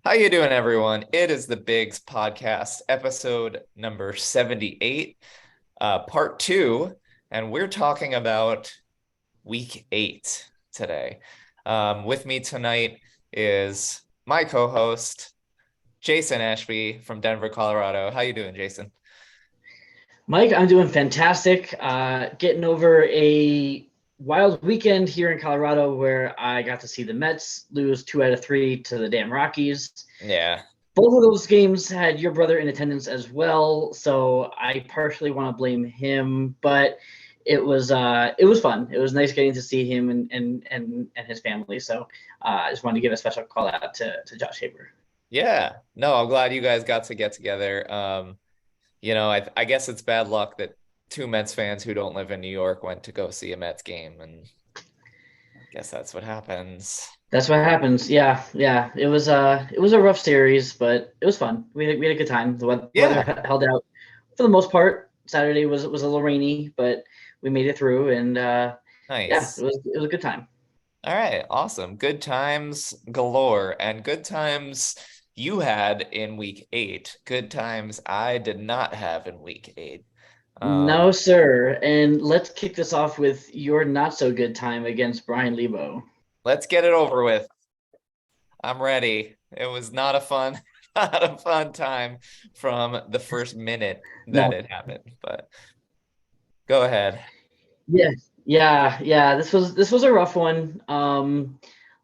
How you doing, everyone? It is the Bigs Podcast, episode number 78, part two, and we're talking about week 8 today. With me tonight is my co-host, Jason Ashby from Denver, Colorado. How you doing, Jason? Mike, I'm doing fantastic. Getting over a wild weekend here in Colorado where I got to see the Mets lose 2 out of 3 to the damn Rockies. Yeah. Both of those games had your brother in attendance as well, so I partially want to blame him, but it was fun. It was nice getting to see him and his family. So I just wanted to give a special call out to Josh Haber. Yeah. No, I'm glad you guys got to get together. I guess it's bad luck that two Mets fans who don't live in New York went to go see a Mets game, and I guess that's what happens. That's what happens. Yeah, yeah. It was a rough series, but it was fun. We had a good time. The weather Yeah, held out for the most part. Saturday was a little rainy, but we made it through, and yeah, it nice. was a good time. All right, awesome. Good times galore, and good times you had in week 8. Good times I did not have in week 8. No, Um, sir. And let's kick this off with your not so good time against Bryan Lebo. let's get it over with. I'm ready. It was not a fun, not a fun time from the first minute that No. it happened, but go ahead. Yeah, yeah. This was a rough one.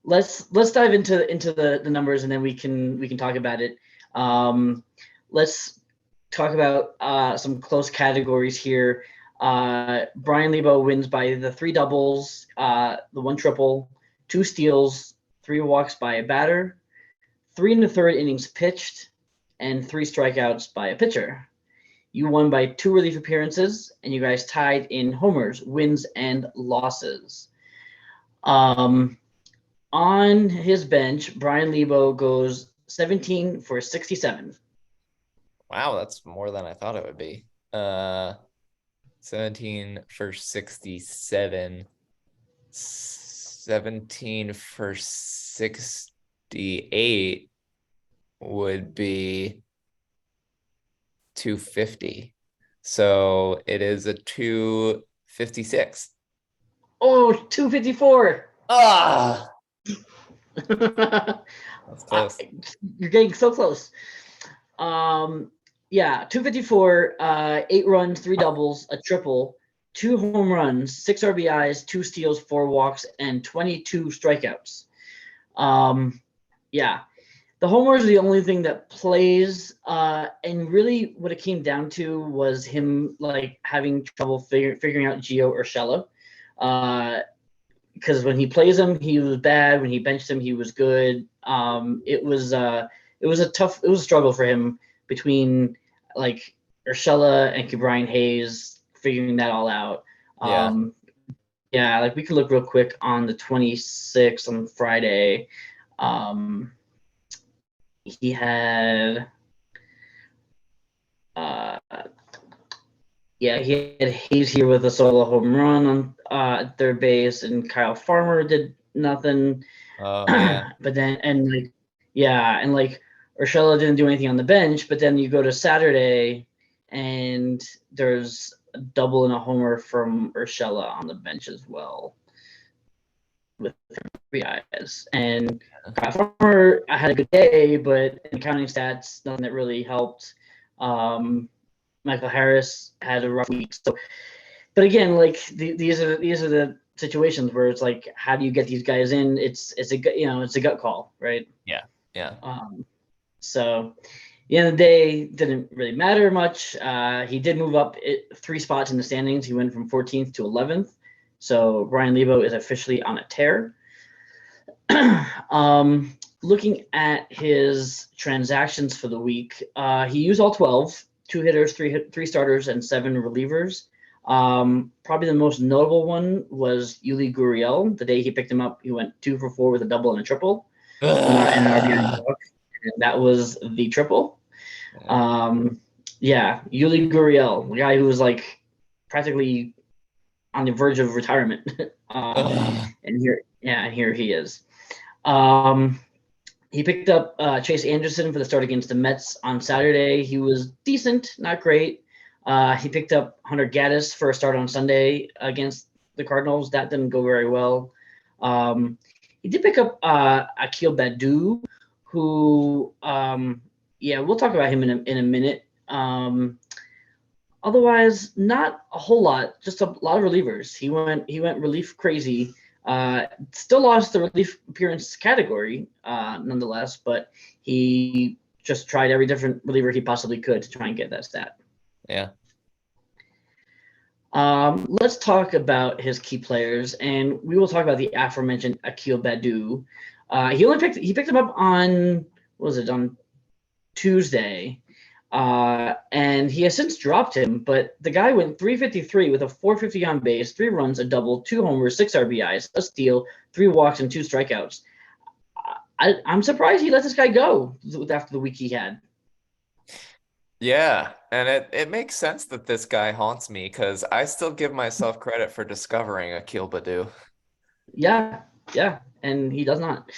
Let's dive into the numbers and then we can talk about it. Let's talk about some close categories here. Bryan Lebo wins by the 3 doubles, the 1 triple, 2 steals, 3 walks by a batter, 3 1/3 innings pitched, and 3 strikeouts by a pitcher. You won by 2 relief appearances, and you guys tied in homers, wins, and losses. Um, on his bench, Bryan Lebo goes 17 for 67. Wow, that's more than I thought it would be. 17 for 67. 17 for 68 would be 250. So it is a 256. Oh, 254. Ah, that's Uh, close. you're getting so close. Um, yeah, 254, 8 runs, 3 doubles, a triple, 2 home runs, 6 RBIs, 2 steals, 4 walks, and 22 strikeouts. Yeah, the homers are the only thing that plays, and really what it came down to was him like having trouble figuring out Gio Urshela. Because when he plays him, he was bad. When he benched him, he was good. It was a struggle for him between like Urshela and Brian Hayes figuring that all out. Yeah. Um, yeah, like we could look real quick on the 26th on Friday. Um, he had uh, yeah, he had Hayes here with a solo home run on third base, and Kyle Farmer did nothing. Oh, yeah. But then, and like, yeah, and like Urshela didn't do anything on the bench. But then you go to Saturday, and there's a double and a homer from Urshela on the bench as well with 3 eyes. And Kyle Farmer had a good day, but in counting stats, nothing that really helped. Um, Michael Harris had a rough week. So, but again, like these are the situations where it's like, how do you get these guys in? It's a gut call, right? Yeah. Yeah. Um, so, the end of the day didn't really matter much. He did move up 3 spots in the standings. He went from 14th to 11th. So Bryan Lebo is officially on a tear. Looking at his transactions for the week, he used all 12, 2 hitters, three starters, and 7 relievers. Probably the most notable one was Yuli Gurriel. The day he picked him up, he went 2 for 4 with a double and a triple, and an RBI walk. And that was the triple. Yeah. Um, yeah, Yuli Gurriel, the guy who was like practically on the verge of retirement. Ugh. And here he is. Um, He picked up Chase Anderson for the start against the Mets on Saturday. He was decent, not great. He picked up Hunter Gaddis for a start on Sunday against the Cardinals. That didn't go very well. He did pick up Akil Badu, who, we'll talk about him in a minute. Otherwise, not a whole lot. Just a lot of relievers. He went relief crazy. Still lost the relief appearance category, nonetheless, but he just tried every different reliever he possibly could to try and get that stat. Yeah. Let's talk about his key players, and we will talk about the aforementioned Akil Badu. He picked him up on on Tuesday, and he has since dropped him. But the guy went 353 with a 450 on base, 3 runs, a double, 2 homers, 6 RBIs, a steal, 3 walks, and 2 strikeouts. I'm surprised he let this guy go after the week he had. Yeah, and it makes sense that this guy haunts me because I still give myself credit for discovering Akil Badu. Yeah, and he does not.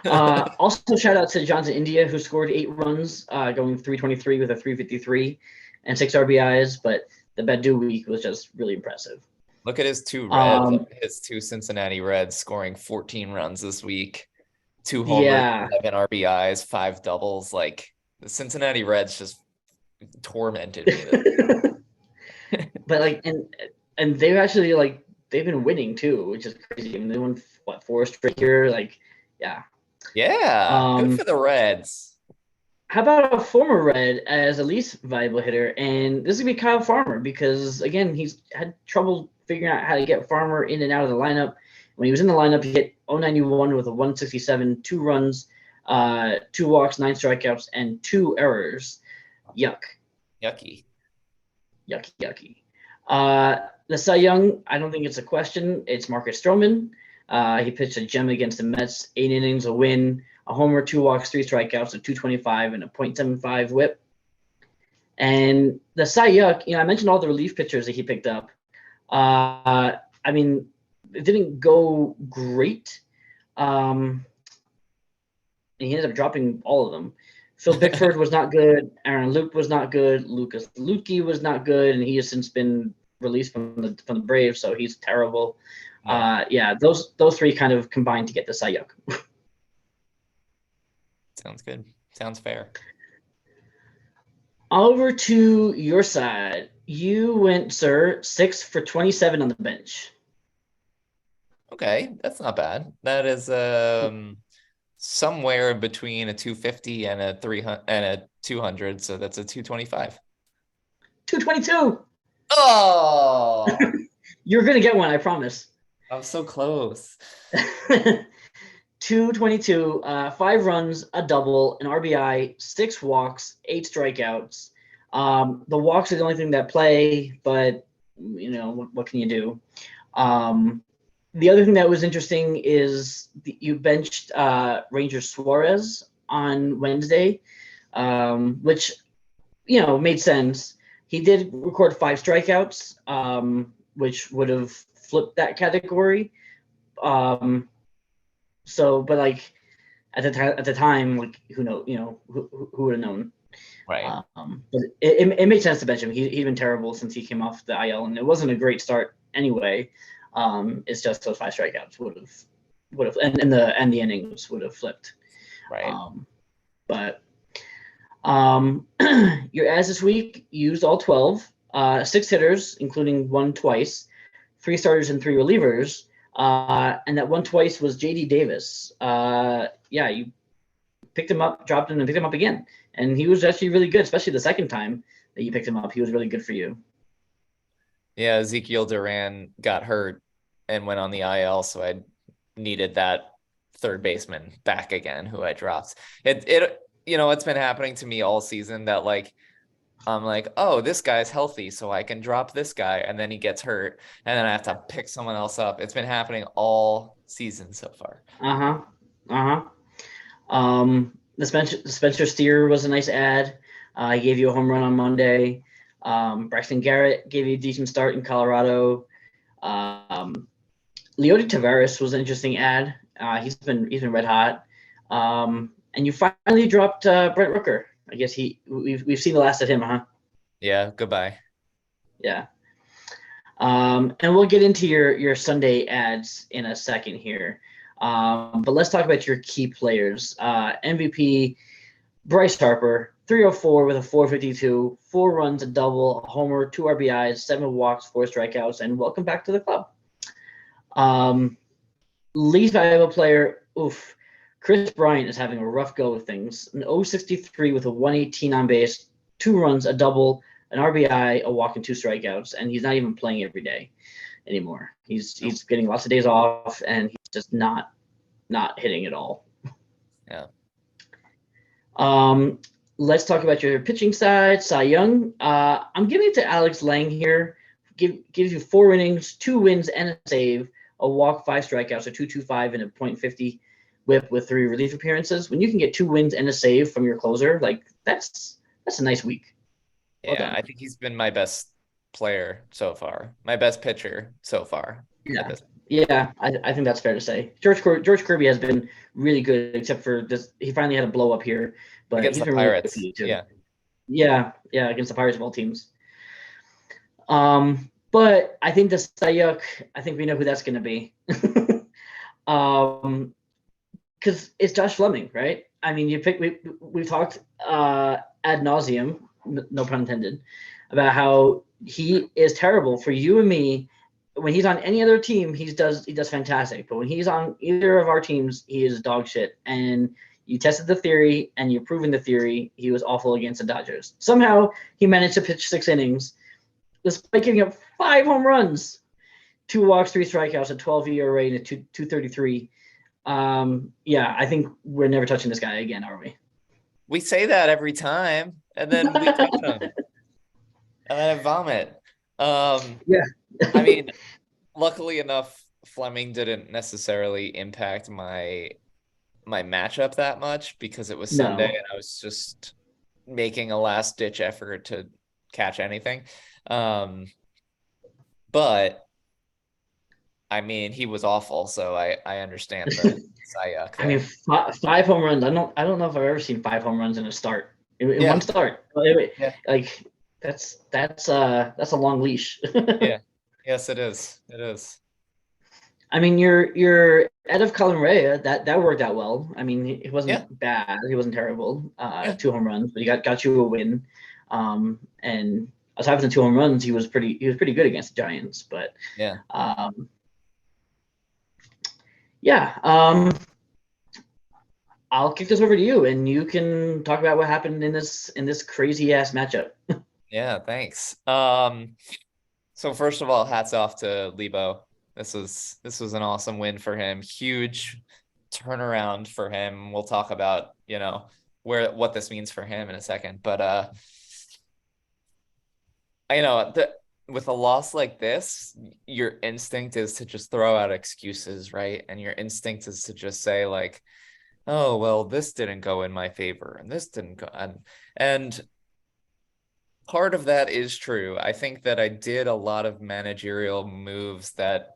Also, shout out to Johnson India, who scored 8 runs, going 323 with a 353 and 6 RBIs. But the Badu week was just really impressive. Look at his 2 Reds, his 2 Cincinnati Reds scoring 14 runs this week, 2 homers, 11 RBIs, 5 doubles. Like the Cincinnati Reds just tormented me. But and they've actually they've been winning too, which is crazy. I mean, they won 4 straight here. Yeah, good for the Reds. How about a former Red as a least valuable hitter? And this is gonna be Kyle Farmer, because again, he's had trouble figuring out how to get Farmer in and out of the lineup. When he was in the lineup, he hit 091 with a 167, 2 runs, 2 walks, 9 strikeouts, and 2 errors. Yucky. The Cy Young, I don't think it's a question. It's Marcus Stroman. He pitched a gem against the Mets, 8 innings, a win, a homer, 2 walks, 3 strikeouts, a 225, and a .75 whip. And the Cy Young, I mentioned all the relief pitchers that he picked up. I mean, it didn't go great. And he ended up dropping all of them. Phil Bickford was not good. Aaron Loup was not good. Lucas Luque was not good, and he has since been released from the Braves, so he's terrible. Those 3 kind of combined to get the Cy Young. Sounds good. Sounds fair. Over to your side. You went, sir, 6 for 27 on the bench. Okay, that's not bad. That is somewhere between a 250 and a 300 and a 200, so that's a 225. 222. Oh, you're gonna get one, I promise. I'm so close. 222, 5 runs, a double, an RBI, 6 walks, 8 strikeouts. The walks are the only thing that play, but what can you do? The other thing that was interesting is you benched Ranger Suarez on Wednesday, which made sense. He did record 5 strikeouts, which would have flipped that category. But at the time, who knows? Who would have known? Right. But it made sense to bench him. He'd been terrible since he came off the IL, and it wasn't a great start anyway. It's just those 5 strikeouts would have, and the innings would have flipped. Right. Your ads this week used all 12, 6 hitters, including 1 twice, 3 starters and 3 relievers. And that 1 twice was JD Davis. You picked him up, dropped him, and picked him up again. And he was actually really good, especially the second time that you picked him up. He was really good for you. Yeah, Ezekiel Duran got hurt and went on the IL, so I needed that third baseman back again, who I dropped. It's been happening to me all season that I'm like, oh, this guy's healthy, so I can drop this guy, and then he gets hurt, and then I have to pick someone else up. It's been happening all season so far. The Spencer Steer was a nice ad. He gave you a home run on Monday. Braxton Garrett gave you a decent start in Colorado. Leody Taveras was an interesting ad. He's been red hot. And you finally dropped Brent Rooker. I guess we've seen the last of him, huh? Yeah, goodbye. Yeah. And we'll get into your Sunday ads in a second here. But let's talk about your key players. MVP Bryce Harper, 304 with a 452, 4 runs, a double, a homer, 2 RBIs, 7 walks, 4 strikeouts, and welcome back to the club. Least valuable player, Chris Bryan is having a rough go of things. An 063 with a 118 on base, 2 runs, a double, an RBI, a walk, and 2 strikeouts, and he's not even playing every day anymore. He's getting lots of days off, and he's just not hitting at all. Yeah. Let's talk about your pitching side. Cy Young. I'm giving it to Alex Lang here. Gives you 4 innings, 2 wins, and a save, a walk, 5 strikeouts, a 2.25, and a .50 whip with 3 relief appearances. When you can get 2 wins and a save from your closer, like that's a nice week. Well done. I think he's been my best player so far, my best pitcher so far. Yeah, I think that's fair to say. George Kirby has been really good, except for this. He finally had a blow up here, but against he's the been Pirates. Really good too. Yeah, against the Pirates of all teams. But I think the Sayuk, I think we know who that's going to be. Because it's Josh Fleming, right? I mean, we've talked ad nauseum, no pun intended, about how he is terrible for you and me. When he's on any other team, he does fantastic. But when he's on either of our teams, he is dog shit. And you tested the theory, and you've proven the theory. He was awful against the Dodgers. Somehow he managed to pitch 6 innings, despite giving up 5 home runs, 2 walks, 3 strikeouts, a 12 ERA, and a 2.33. I think we're never touching this guy again, are we? We say that every time, and then we touch him, and then I vomit. Yeah. I mean, luckily enough, Fleming didn't necessarily impact my matchup that much because it was Sunday and I was just making a last ditch effort to catch anything. But I mean, he was awful, so I understand the Sayuk. I mean, 5 home runs. I don't know if I've ever seen 5 home runs in a start. In one start. Yeah. Like that's a long leash. Yeah. Yes, it is. It is. I mean, you're out of Colin Rea. That worked out well. I mean, it wasn't bad. He wasn't terrible. 2 home runs, but he got you a win. And aside from the 2 home runs, he was pretty good against the Giants. But I'll kick this over to you, and you can talk about what happened in this crazy ass matchup. Yeah, thanks. So first of all, hats off to Lebo. This was an awesome win for him. Huge turnaround for him. We'll talk about, what this means for him in a second. But with a loss like this, your instinct is to just throw out excuses, right? And your instinct is to just say like, oh, well, this didn't go in my favor and this didn't go. And part of that is true. I think that I did a lot of managerial moves that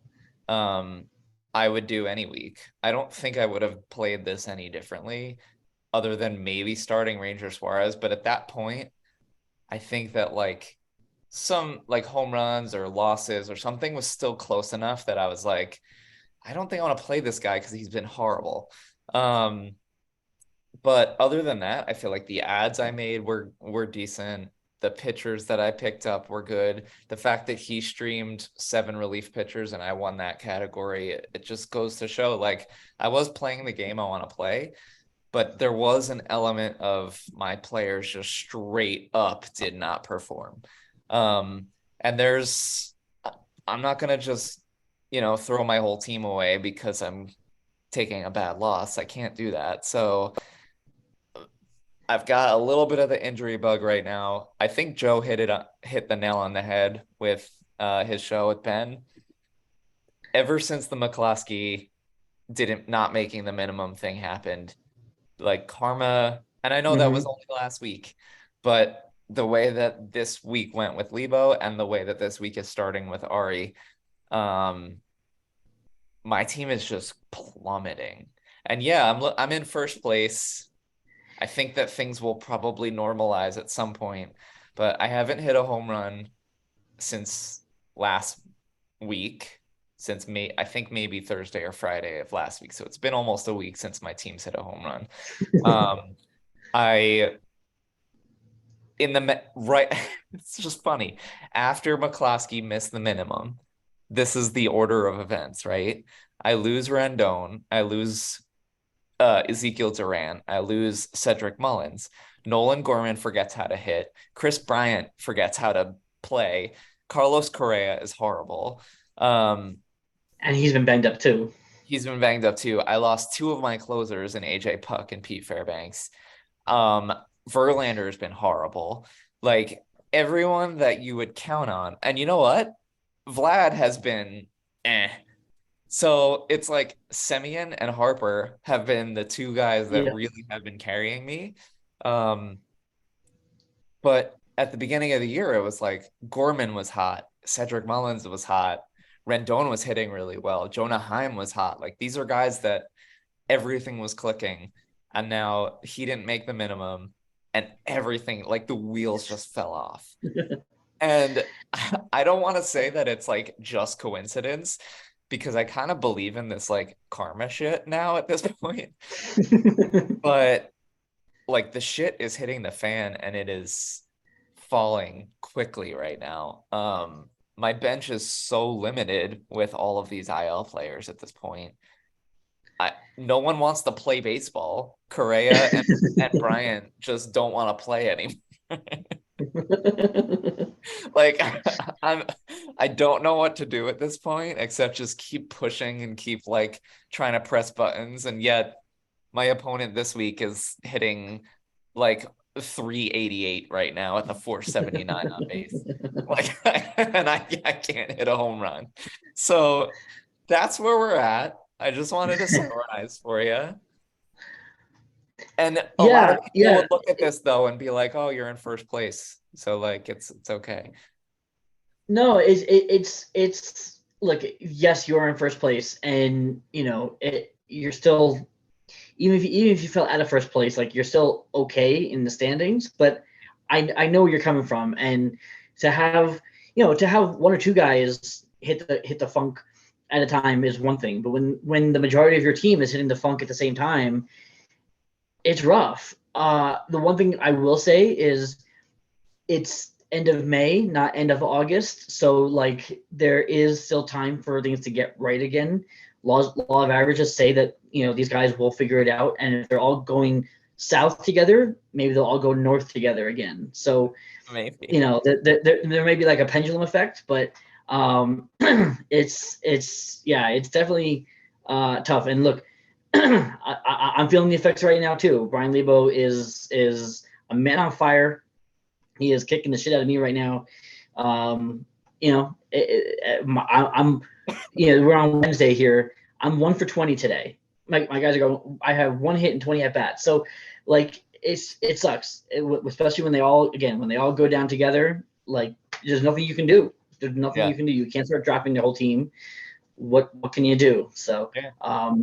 I would do any week. I don't think I would have played this any differently other than maybe starting Ranger Suarez. But at that point, I think that like some like home runs or losses or something was still close enough that I was like, I don't think I want to play this guy because he's been horrible. But other than that, I feel like the ads I made were decent. The pitchers that I picked up were good. The fact that he streamed 7 relief pitchers and I won that category, it just goes to show like I was playing the game I want to play, but there was an element of my players just straight up did not perform. And I'm not going to just, throw my whole team away because I'm taking a bad loss. I can't do that. So I've got a little bit of the injury bug right now. I think Joe hit the nail on the head with his show with Ben. Ever since the McCloskey not making the minimum thing happened, like karma, and I know that was only last week, but the way that this week went with Lebo and the way that this week is starting with Ari, my team is just plummeting. And yeah, I'm in first place. I think that things will probably normalize at some point, but I haven't hit a home run since last week, since I think maybe Thursday or Friday of last week. So it's been almost a week since my team's hit a home run. Um, I in the right, it's just funny. After McCloskey missed the minimum, this is the order of events, right? I lose Rendon, I lose Ezekiel Duran, I lose Cedric Mullins. Nolan Gorman forgets how to hit. Chris Bryant forgets how to play. Carlos Correa is horrible. Um, And he's been banged up too. he's been banged up too. I lost two of my closers in AJ Puck and Pete Fairbanks. Um, Verlander has been horrible. Like everyone that you would count on. And you know what? Vlad has been eh. So it's like Semyon and Harper have been the two guys that Yeah. really have been carrying me. Um, but at the beginning of the year, it was like Gorman was hot, Cedric Mullins was hot, Rendon was hitting really well, Jonah Heim was hot. Like these are guys that everything was clicking, and now he didn't make the minimum, and everything, like the wheels just fell off. And I don't want to say that it's like just coincidence because I kind of believe in this like karma shit now at this point. But like the shit is hitting the fan and it is falling quickly right now. My bench is so limited with all of these IL players at this point. No one wants to play baseball. Correa and Bryan just don't want to play anymore. Like I don't know what to do at this point except just keep pushing and keep like trying to press buttons. And yet my opponent this week is hitting like 388 right now at the 479 on base. Like and I can't hit a home run. So that's where we're at. I just wanted to summarize for you. And a lot of Yeah, people yeah. would look at this though and be like, "Oh, you're in first place." So like it's okay. No, it's look, yes, you are in first place, and you're still, even if you fell out of first place, like you're still okay in the standings. But I know where you're coming from, and to have one or two guys hit the funk at a time is one thing, but when the majority of your team is hitting the funk at the same time, it's rough. The one thing I will say is it's end of May, not end of August. So like there is still time for things to get right again. Law of averages say that these guys will figure it out, and if they're all going south together, maybe they'll all go north together again. So Maybe. there may be like a pendulum effect, but it's definitely tough. And look, I'm feeling the effects right now too. Bryan Lebo is a man on fire. He is kicking the shit out of me right now. I'm we're on Wednesday here. I'm 1 for 20 today. My guys are going. I have one hit and 20 at bats. So like it sucks, especially when they all go down together. Like there's nothing you can do. There's nothing Yeah. you can do. You can't start dropping the whole team. What can you do? So Yeah.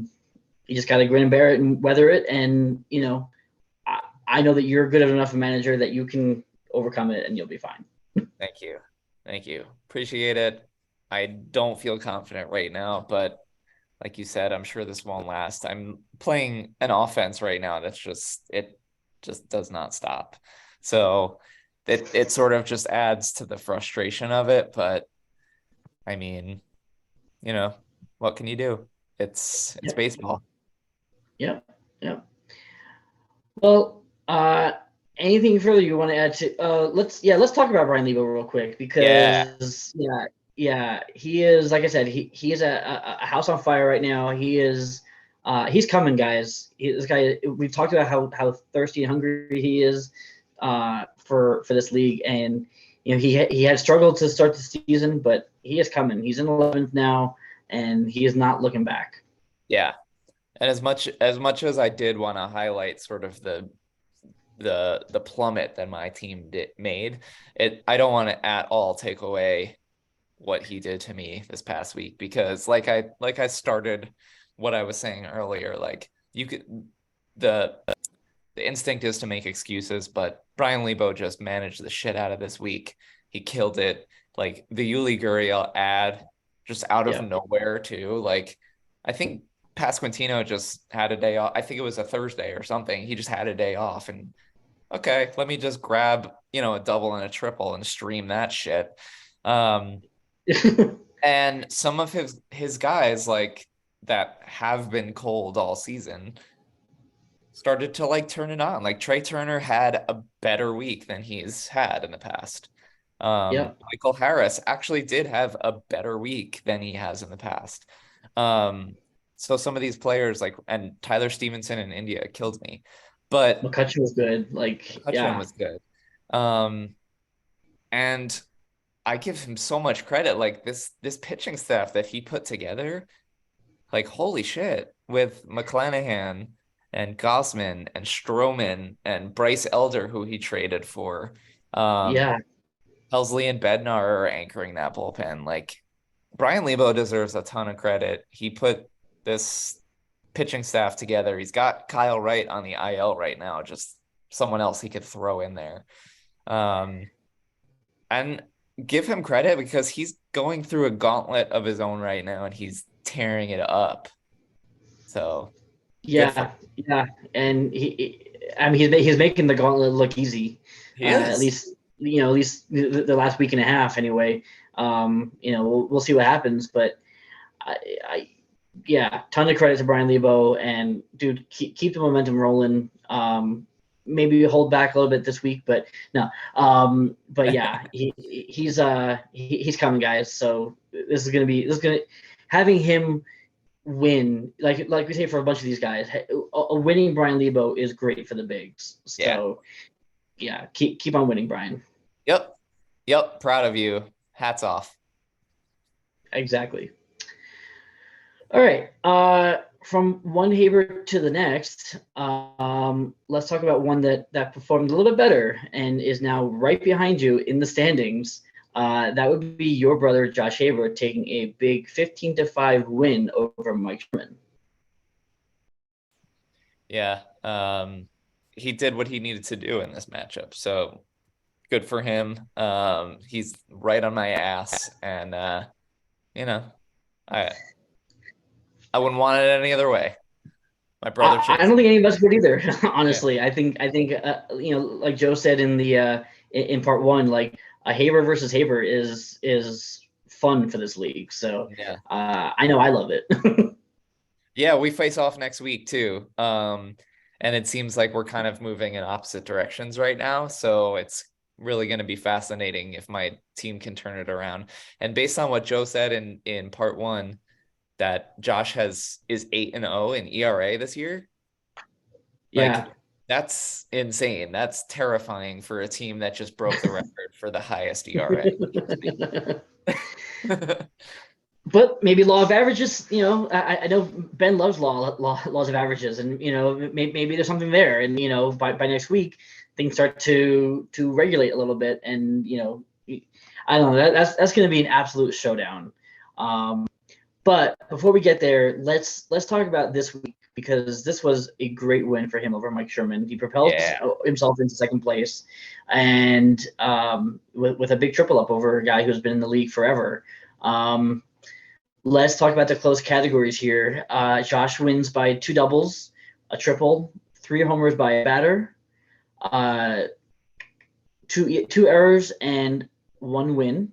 you just got to grin and bear it and weather it. And I know that you're good enough a manager that you can overcome it and you'll be fine. Thank you. Thank you. Appreciate it. I don't feel confident right now, but like you said, I'm sure this won't last. I'm playing an offense right now that's just does not stop. So it sort of just adds to the frustration of it, but I mean, what can you do? It's Yeah, baseball. yeah, yeah. Well, anything further you want to add to? Let's talk about Bryan Lebo real quick Yeah. because yeah, he is, like I said, he is a house on fire right now. He's coming, guys. This guy, we've talked about how thirsty and hungry he is for this league, and he had struggled to start the season, but he is coming. He's in 11th now, and he is not looking back. Yeah. And as much as I did want to highlight sort of the plummet that my team made, I don't want to at all take away what he did to me this past week because like I started what I was saying earlier, like you could the the instinct is to make excuses, but Bryan Lebo just managed the shit out of this week. He killed it. Like the Yuli Gurriel ad, just out of Yeah. nowhere too. Like I think Pasquantino just had a day off. I think it was a Thursday or something. He just had a day off, and okay, let me just grab a double and a triple and stream that shit. Um, and some of his guys like that have been cold all season started to like turn it on. Like Trey Turner had a better week than he's had in the past. Yeah. Michael Harris actually did have a better week than he has in the past. So some of these players like and Tyler Stevenson in India killed me, but McCutcheon was good. Like, Hutchin yeah. was good. Um, and I give him so much credit. Like this pitching staff that he put together, like holy shit, with McClanahan and Gossman and Stroman and Bryce Elder, who he traded for. Yeah. Helsley and Bednar are anchoring that bullpen. Like Bryan Lebo deserves a ton of credit. He put this pitching staff together. He's got Kyle Wright on the IL right now, just someone else he could throw in there. And give him credit because he's going through a gauntlet of his own right now and he's tearing it up. So good for Yeah. Yeah. And I mean, he's making the gauntlet look easy. he is. At least the last week and a half anyway. We'll see what happens, but yeah, ton of credit to Bryan Lebo, and dude, keep the momentum rolling. Maybe hold back a little bit this week, but no. But yeah, he's coming, guys. So this is gonna having him win, like we say for a bunch of these guys, a winning Bryan Lebo is great for the bigs. So yeah, keep on winning, Bryan. Yep. Proud of you. Hats off. Exactly. All right. From one Haber to the next, let's talk about one that performed a little bit better and is now right behind you in the standings. That would be your brother Josh Haber taking a big 15-5 win over Mike Sherman. Yeah. He did what he needed to do in this matchup. So good for him. He's right on my ass, and I wouldn't want it any other way. My brother. I don't think any of us would either. Honestly, yeah. I think like Joe said in the in part one, like a Haber versus Haber is fun for this league. So yeah. I know I love it. Yeah, we face off next week too. And it seems like we're kind of moving in opposite directions right now. So it's really going to be fascinating if my team can turn it around. And based on what Joe said in part one, that Josh is 8-0 in ERA this year. Yeah. Like, that's insane. That's terrifying for a team that just broke the record for the highest ERA. But maybe law of averages, I know Ben loves laws of averages, and maybe there's something there, and by next week things start to regulate a little bit, and I don't know, that's going to be an absolute showdown. But before we get there, let's talk about this week, because this was a great win for him over Mike Sherman. He propelled himself into second place, and with a big triple up over a guy who's been in the league forever. Let's talk about the close categories here. Josh wins by 2 doubles, a triple, 3 homers by a batter, 2 errors, and 1 win.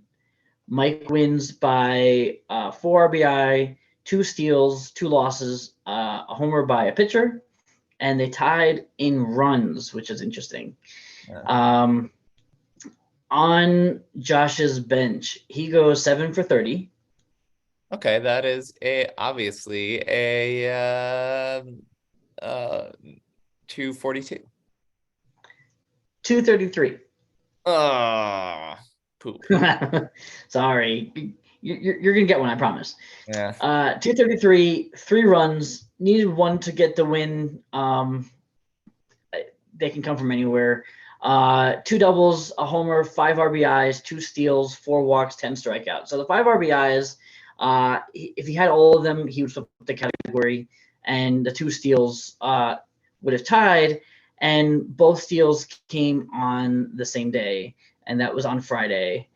Mike wins by 4 RBI, 2 steals, 2 losses, a homer by a pitcher, and they tied in runs, which is interesting. Yeah. On Josh's bench, he goes 7 for 30. Okay, that is obviously a 242. 233. Poop. Sorry. You're gonna get one, I promise. Yeah. 233, 3 runs, needed 1 to get the win. They can come from anywhere. 2 doubles, a homer, 5 RBIs, 2 steals, 4 walks, 10 strikeouts. So the 5 RBIs, if he had all of them, he would flip the category. and the 2 steals would have tied, and both steals came on the same day, and that was on Friday,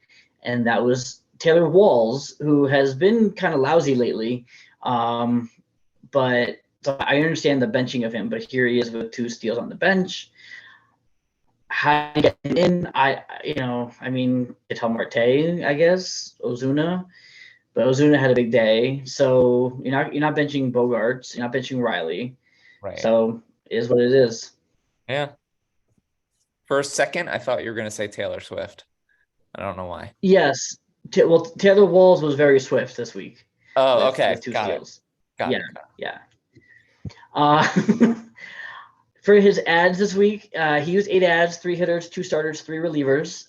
and that was Taylor Walls, who has been kind of lousy lately, but so I understand the benching of him, but here he is with 2 steals on the bench. How to get in? Ital Marte, I guess, Ozuna, but Ozuna had a big day, so you're not benching Bogarts, you're not benching Riley, Right. so it is what it is. Yeah. For a second, I thought you were going to say Taylor Swift. I don't know why. Yes, Taylor Walls was very swift this week. Oh, okay. With 2 Got steals. it. Yeah. For his ads this week, he used 8 ads, 3 hitters, 2 starters, 3 relievers.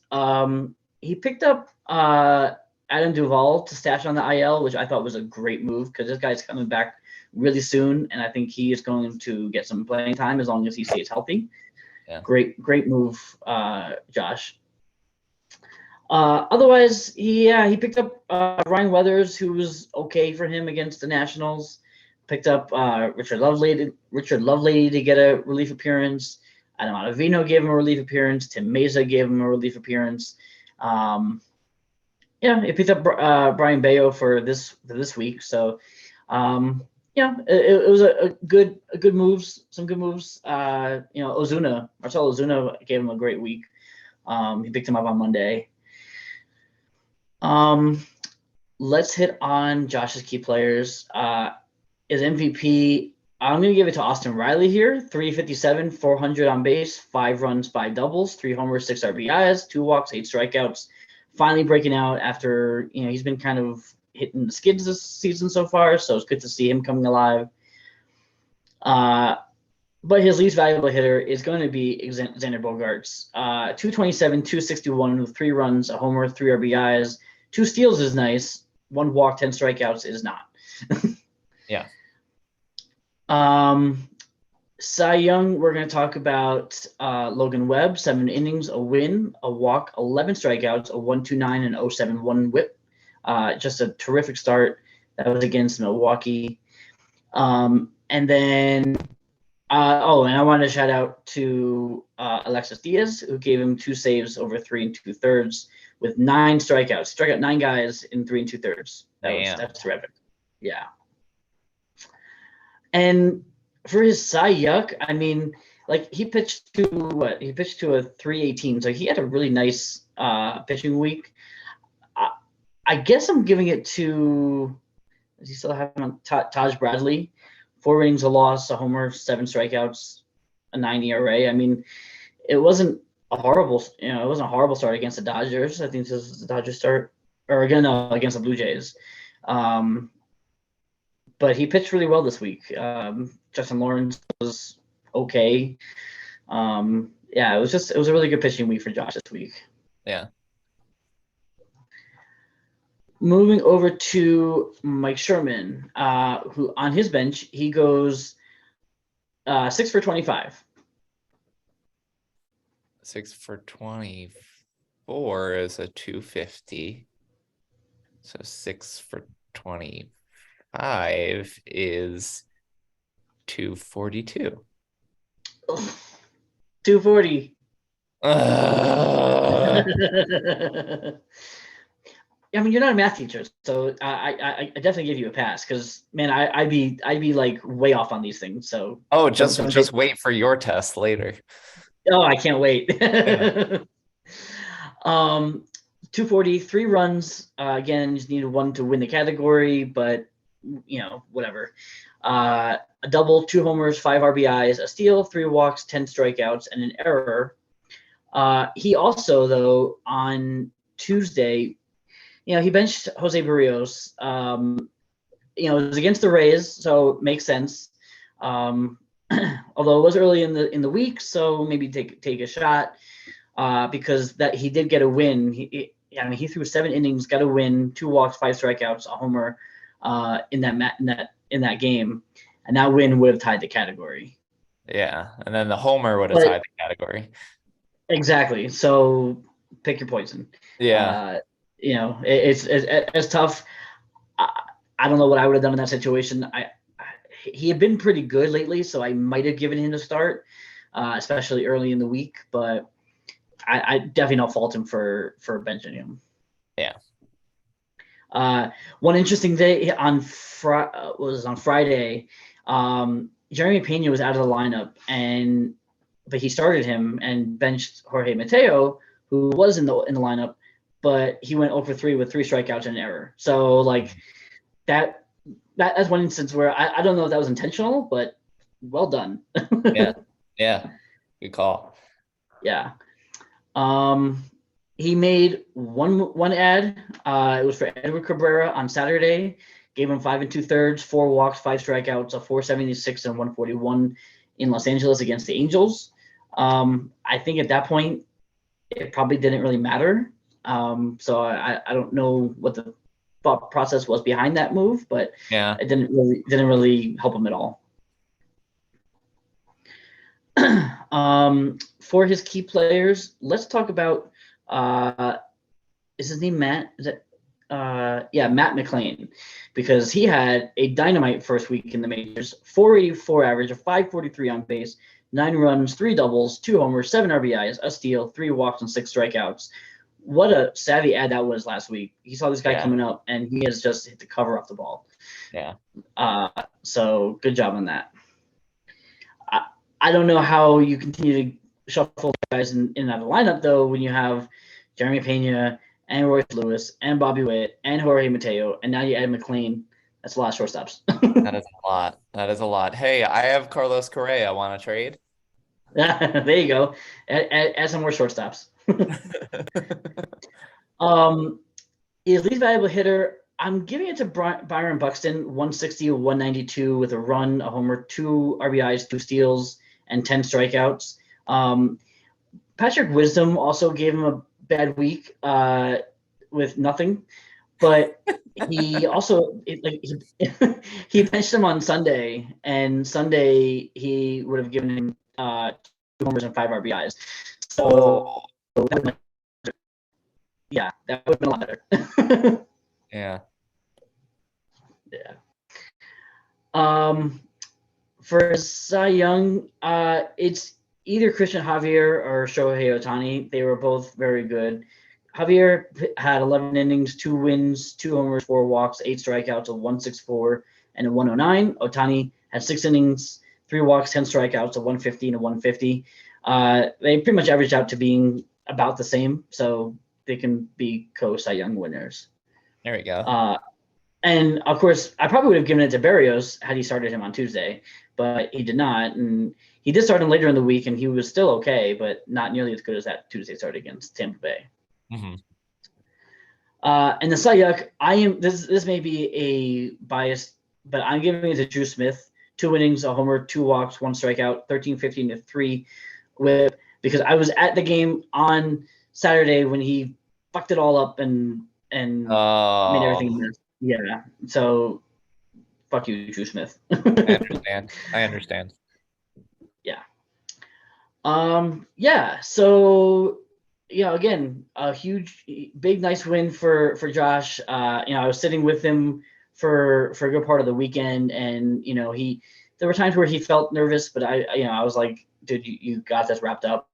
He picked up Adam Duvall to stash on the IL, which I thought was a great move because this guy's coming back really soon, and I think he is going to get some playing time as long as he stays healthy. Yeah. Great move, Josh. Otherwise, he picked up Ryan Weathers, who was okay for him against the Nationals. Picked up Richard Lovelady to get a relief appearance. Adam Ottavino gave him a relief appearance. Tim Meza gave him a relief appearance. He picked up Brian Bayo for this week. So, it was a good moves, some good moves. Marcell Ozuna gave him a great week. He picked him up on Monday. Let's hit on Josh's key players. His MVP, I'm going to give it to Austin Riley here. 357, 400 on base, 5 runs, 5 doubles, 3 homers, 6 RBIs, 2 walks, 8 strikeouts. Finally breaking out after, he's been kind of hitting the skids this season so far, so it's good to see him coming alive. But his least valuable hitter is going to be Xander Bogaerts. 227, 261 with 3 runs, a homer, 3 RBIs. 2 steals is nice. 1 walk, 10 strikeouts is not. Yeah. Cy Young, we're going to talk about Logan Webb, 7 innings, a win, a walk, 11 strikeouts, a 1.29 and 0.71 whip. Just a terrific start. That was against Milwaukee. And then, and I want to shout out to Alexis Diaz, who gave him 2 saves over 3 2/3 with 9 strikeouts. Struck out 9 guys in 3 2/3. That's terrific. Yeah. And for his Cy Yuck, he pitched to what? He pitched to a 318, so he had a really nice pitching week. I guess I'm giving it to. Does he still have him on Taj Bradley? 4 innings, a loss, a homer, 7 strikeouts, a 9 ERA. It wasn't a horrible start against the Dodgers. I think this is the Dodgers start, or again against the Blue Jays. But he pitched really well this week. Justin Lawrence was okay. It was a really good pitching week for Josh this week. Yeah. Moving over to Mike Sherman, who on his bench, he goes 6 for 25. 6 for 24 is a 250. So 6 for 25 is 242. 240. You're not a math teacher, so I definitely give you a pass because, man, I'd be like way off on these things. So just wait for your test later. Oh, I can't wait. Yeah. 240, 3 runs. Again, just needed 1 to win the category, but whatever. A double, 2 homers, 5 RBIs, a steal, 3 walks, 10 strikeouts, and an error. He also, though, on Tuesday, he benched Jose Barrios. It was against the Rays, so it makes sense. Although it was early in the week, so maybe take a shot because that he did get a win. He threw 7 innings, got a win, 2 walks, 5 strikeouts, a homer in that game, and that win would have tied the category. Yeah, and then the homer would have tied the category. Exactly. So pick your poison. Yeah. It's tough. I don't know what I would have done in that situation. he had been pretty good lately, so I might have given him a start, especially early in the week. But I definitely don't fault him for benching him. Yeah. One interesting day on Friday. Jeremy Pena was out of the lineup, but he started him and benched Jorge Mateo, who was in the lineup, but he went 0 for 3 with 3 strikeouts and an error. So like that's one instance where I don't know if that was intentional, but well done. Yeah. Good call. Yeah. He made one ad. It was for Edward Cabrera on Saturday. Gave him 5 2/3, 4 walks, 5 strikeouts, a 4.76 and 141 in Los Angeles against the Angels. I think at that point it probably didn't really matter. So I don't know what the thought process was behind that move, but Yeah. it didn't really help him at all. For his key players, let's talk about is his name Matt? Is it Matt McClain, because he had a dynamite first week in the majors. 484 average, a 543 on base, 9 runs, 3 doubles, 2 homers, 7 RBIs, a steal, 3 walks, and 6 strikeouts. What a savvy ad that was last week. He saw this guy coming up, and he has just hit the cover off the ball. Yeah. So good job on that. I don't know how you continue to shuffle guys in and out of the lineup, though, when you have Jeremy Pena and Royce Lewis and Bobby Witt and Jorge Mateo, and now you add McClain. That's a lot of shortstops. That is a lot. Hey, I have Carlos Correa. Want to trade? There you go. Add some more shortstops. His least valuable hitter, I'm giving it to Byron Buxton, 160, 192 with a run, a homer, 2 RBIs, 2 steals, and 10 strikeouts. Patrick Wisdom also gave him a bad week with nothing, but he also he benched him on Sunday, and Sunday he would have given him 2 homers and 5 RBIs. So that would have been a lot better. Yeah. For Cy Young, it's either Christian Javier or Shohei Ohtani. They were both very good. Javier had 11 innings, 2 wins, 2 homers, 4 walks, 8 strikeouts, a 164 and a 109. Ohtani had 6 innings, 3 walks, 10 strikeouts, a 150 and a 150. They pretty much averaged out to being about the same, so they can be co-Cy Young winners. There we go. And of course, I probably would have given it to Berrios had he started him on Tuesday, but he did not. And he did start him later in the week, and he was still okay, but not nearly as good as that Tuesday start against Tampa Bay. Mm-hmm. And the Cy Young, this may be a bias, but I'm giving it to Drew Smith. 2 innings, a homer, 2 walks, 1 strikeout, 13-15 to 3 whip, because I was at the game on Saturday when he fucked it all up and made everything worse. Yeah. So fuck you, Drew Smith. I understand. Yeah. So again, a huge, big, nice win for Josh. I was sitting with him for a good part of the weekend, and there were times where he felt nervous, but I was like, dude, you got this wrapped up.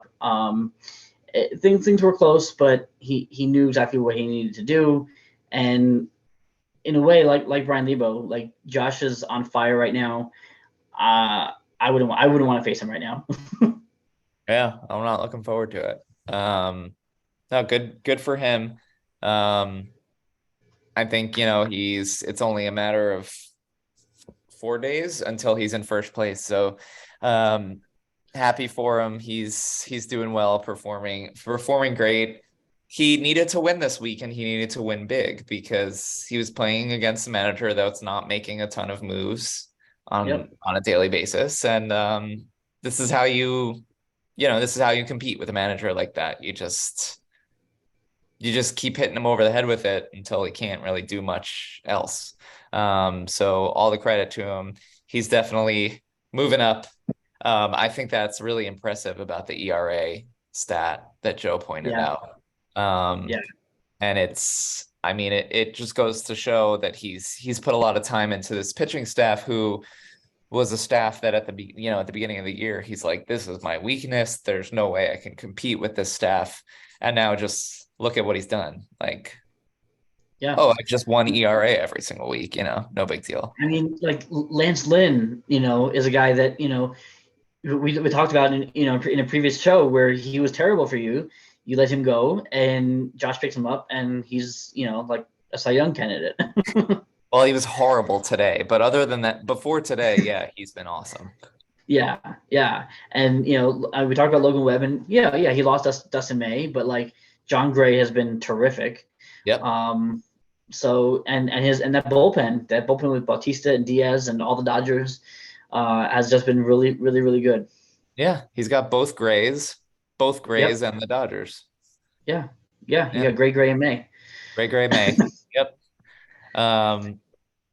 Things were close, but he knew exactly what he needed to do, and in a way, like Bryan Lebo, like Josh is on fire right now. I wouldn't want to face him right now. Yeah, I'm not looking forward to it. No, good for him. I think it's only a matter of 4 days until he's in first place. So, happy for him. He's doing well, performing great. He needed to win this week, and he needed to win big because he was playing against a manager that's not making a ton of moves on a daily basis. And this is how you compete with a manager like that. You just keep hitting him over the head with it until he can't really do much else. So all the credit to him. He's definitely moving up. I think that's really impressive about the ERA stat that Joe pointed out. And it just goes to show that he's put a lot of time into this pitching staff who was a staff that at the beginning of the year, he's like, this is my weakness. There's no way I can compete with this staff. And now just look at what he's done. Like, Yeah. oh, I just won ERA every single week, no big deal. I mean, like Lance Lynn, is a guy that, we talked about in a previous show where he was terrible for you. You let him go, and Josh picks him up, and he's like a Cy Young candidate. Well, he was horrible today, but other than that, before today, yeah, he's been awesome. Yeah, yeah, and we talked about Logan Webb, and yeah, he lost Dustin May, but like John Gray has been terrific. Yep. So and that bullpen with Bautista and Diaz and all the Dodgers has just been really, really, really good. Yeah, he's got both Grays Yep. and the Dodgers. Yeah, yeah, you Yeah, got Gray, and May. Gray May. Yep.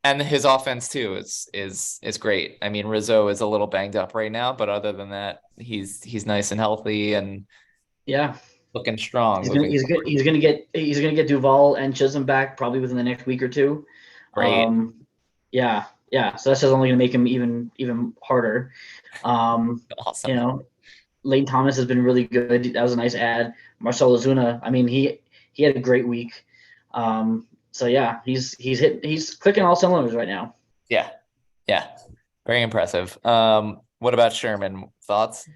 And his offense too is great. I mean, Rizzo is a little banged up right now, but other than that, he's nice and healthy and Yeah, looking strong. he's gonna Moving he's gonna forward. he's gonna get he's gonna get Duvall and Chisholm back probably within the next week or two. Great. Yeah, yeah. So that's just only gonna make him even harder. You Awesome. know, Lane Thomas has been really good. That was a nice add. Marcell Ozuna, I mean, he had a great week. So yeah, he's clicking all cylinders right now. Yeah. Yeah. Very impressive. What about Sherman? Thoughts?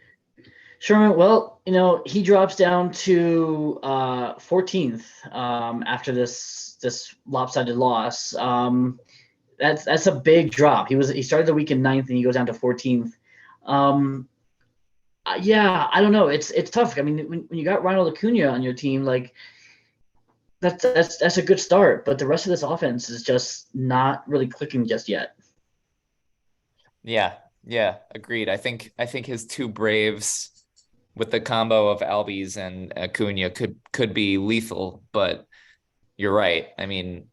Sherman, well, he drops down to 14th after this lopsided loss. That's a big drop. He started the week in 9th and he goes down to 14th. Yeah, I don't know. It's tough. I mean, when you got Ronald Acuna on your team, like that's a good start, but the rest of this offense is just not really clicking just yet. Yeah. Yeah. Agreed. I think his two Braves with the combo of Albies and Acuna could be lethal, but you're right. I mean,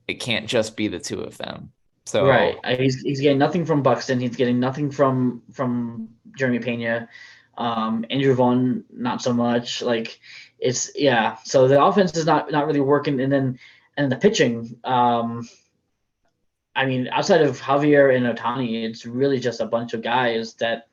it can't just be the two of them. Right. So He's getting nothing from Buxton. He's getting nothing from Jeremy Pena. Andrew Vaughn, not so much. Like it's yeah. So the offense is not really working, and the pitching. I mean, outside of Javier and Otani, it's really just a bunch of guys that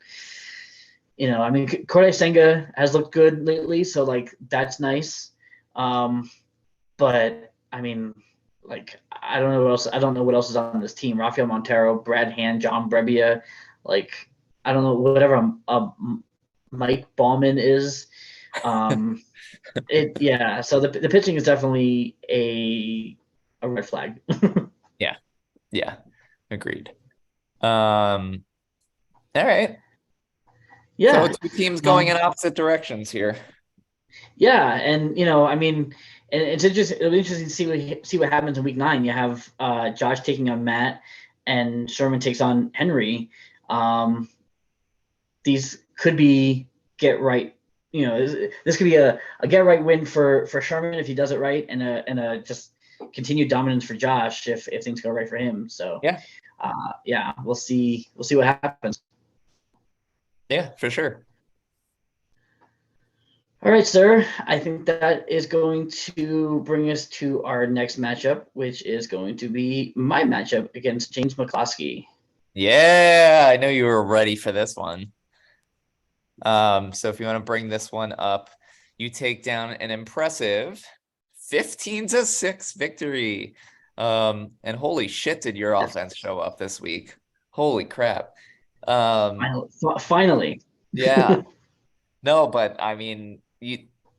I mean, Corey Senga has looked good lately, so like that's nice. But I mean, like I don't know what else. I don't know what else is on this team. Rafael Montero, Brad Hand, John Brebbia, like I don't know whatever Mike Bauman is. Um, yeah. So the pitching is definitely a red flag. yeah, yeah, agreed. All right. So Yeah. two teams going in Um, opposite directions here. yeah, and I mean, and it's interesting. It'll be interesting to see what happens in week 9. You have Josh taking on Matt, and Sherman takes on Henry. These could be get right. This could be a get right win for Sherman if he does it right, and a just continued dominance for Josh if things go right for him. So, Yeah, yeah, we'll see what happens. yeah, for sure. All right, sir. I think that is going to bring us to our next matchup, which is going to be my matchup against James McCloskey. Yeah, I know you were ready for this one. So if you want to bring this one up, you take down an impressive 15-6 victory. And holy shit, did your offense show up this week? Holy crap. Finally. Yeah. No, but I mean,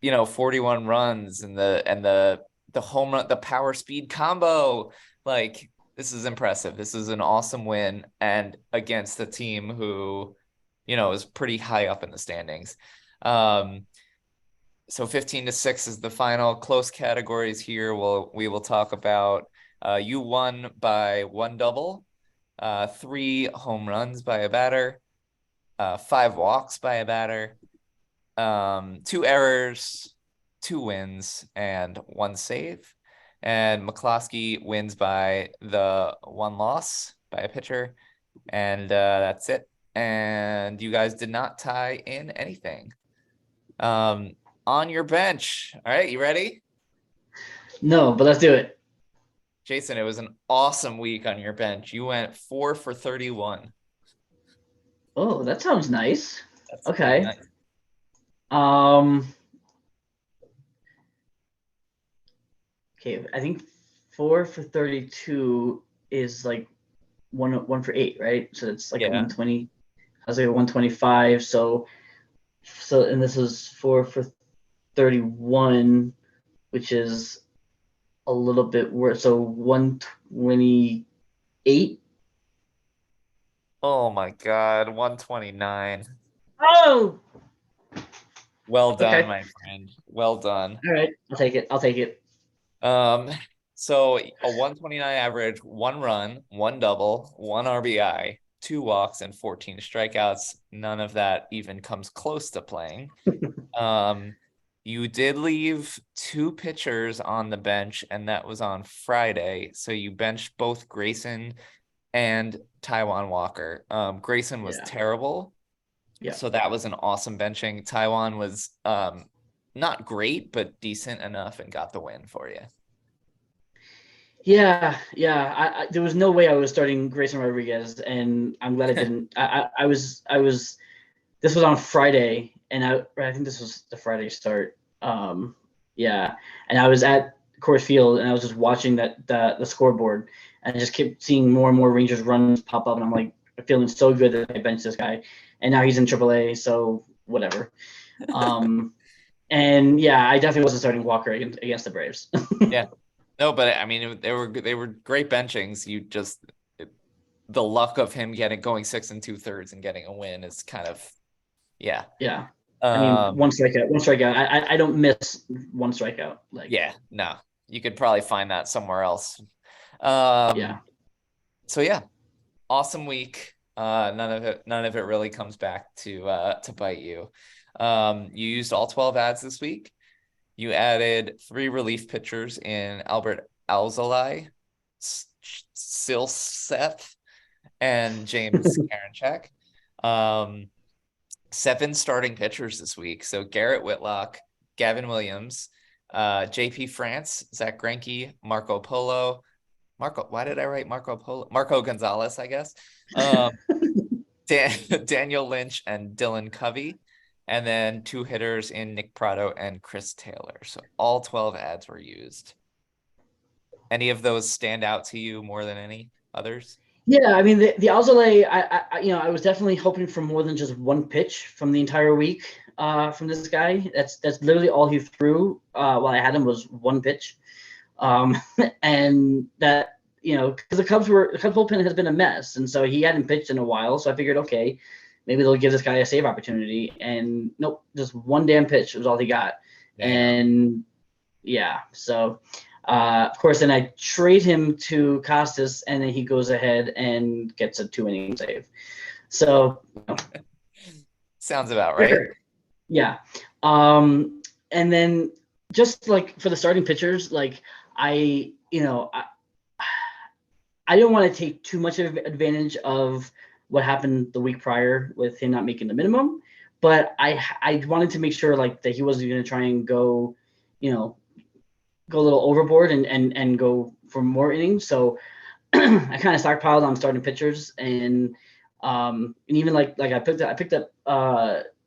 41 runs and the home run, the power speed combo, like this is impressive. This is an awesome win and against a team who, is pretty high up in the standings. So 15-6 is the final. Close categories here. We will talk about you won by one double, 3 home runs by a batter, 5 walks by a batter, 2 errors, 2 wins, and 1 save. And McCloskey wins by the 1 loss by a pitcher. And that's it. And you guys did not tie in anything. On your bench. All right, you ready? No, but let's do it. Jason, it was an awesome week on your bench. You went 4 for 31. Oh, that sounds nice. That's pretty Okay. nice. Um, okay, I think 4 for 32 is like one for eight, right? So it's like a Yeah. 120. I was like a 125. And this is 4 for 31, which is a little bit worse. So 128. Oh my God, 129. Oh, Well done, okay. my friend. Well done. All right. I'll take it. I'll take it. Um, so a 129 average, one run, one double, one RBI, two walks, and 14 strikeouts. None of that even comes close to playing. Um, you did leave two pitchers on the bench, and that was on Friday. So you benched both Grayson and Taiwan Walker. Grayson was Yeah. terrible, Yeah. so that was an awesome benching. Taiwan was not great, but decent enough and got the win for you. Yeah, yeah. There was no way I was starting Grayson Rodriguez, and I'm glad I didn't. I was. This was on Friday, and I think this was the Friday start. Yeah, and I was at Coors Field, and I was just watching the scoreboard, and I just kept seeing more and more Rangers runs pop up, and I'm like feeling so good that I benched this guy, and now he's in AAA, so whatever. Um, and yeah, I definitely wasn't starting Walker against the Braves. Yeah. No, but I mean they were great benchings. You just the luck of him getting going 6 2/3 and getting a win is kind of yeah. Yeah. I mean, Um one strikeout, one strikeout. I don't miss one strikeout. Like, yeah, no. You could probably find that somewhere else. yeah. So yeah, awesome week. None of it really comes back to bite you. You used all 12 ads this week. You added three relief pitchers in Albert Alzolay, Silseth, and James Karinchak. Um, seven starting pitchers this week. So Garrett Whitlock, Gavin Williams, JP France, Zach Greinke, Marco Polo. Why did I write Marco Polo? Marco Gonzalez, I guess. Um, Daniel Lynch and Dylan Covey. And then two hitters in Nick Prado and Chris Taylor. So all 12 ads were used. Any of those stand out to you more than any others? Yeah, I mean the Alzolay, I was definitely hoping for more than just one pitch from the entire week from this guy. That's literally all he threw while I had him was one pitch, and that because the Cubs bullpen has been a mess, and so he hadn't pitched in a while. So I figured, okay, maybe they'll give this guy a save opportunity, and nope, just one damn pitch was all he got, Damn. and yeah, so. Of course, then I trade him to Costas, and then he goes ahead and gets a 2 inning save. So, Sounds about right. sure. Yeah. And then just like for the starting pitchers, like I, you know, I don't want to take too much of advantage of what happened the week prior with him not making the minimum, but I wanted to make sure like that he wasn't going to try and go, you know, go a little overboard and go for more innings. So I kind of stockpiled on starting pitchers and even like I picked up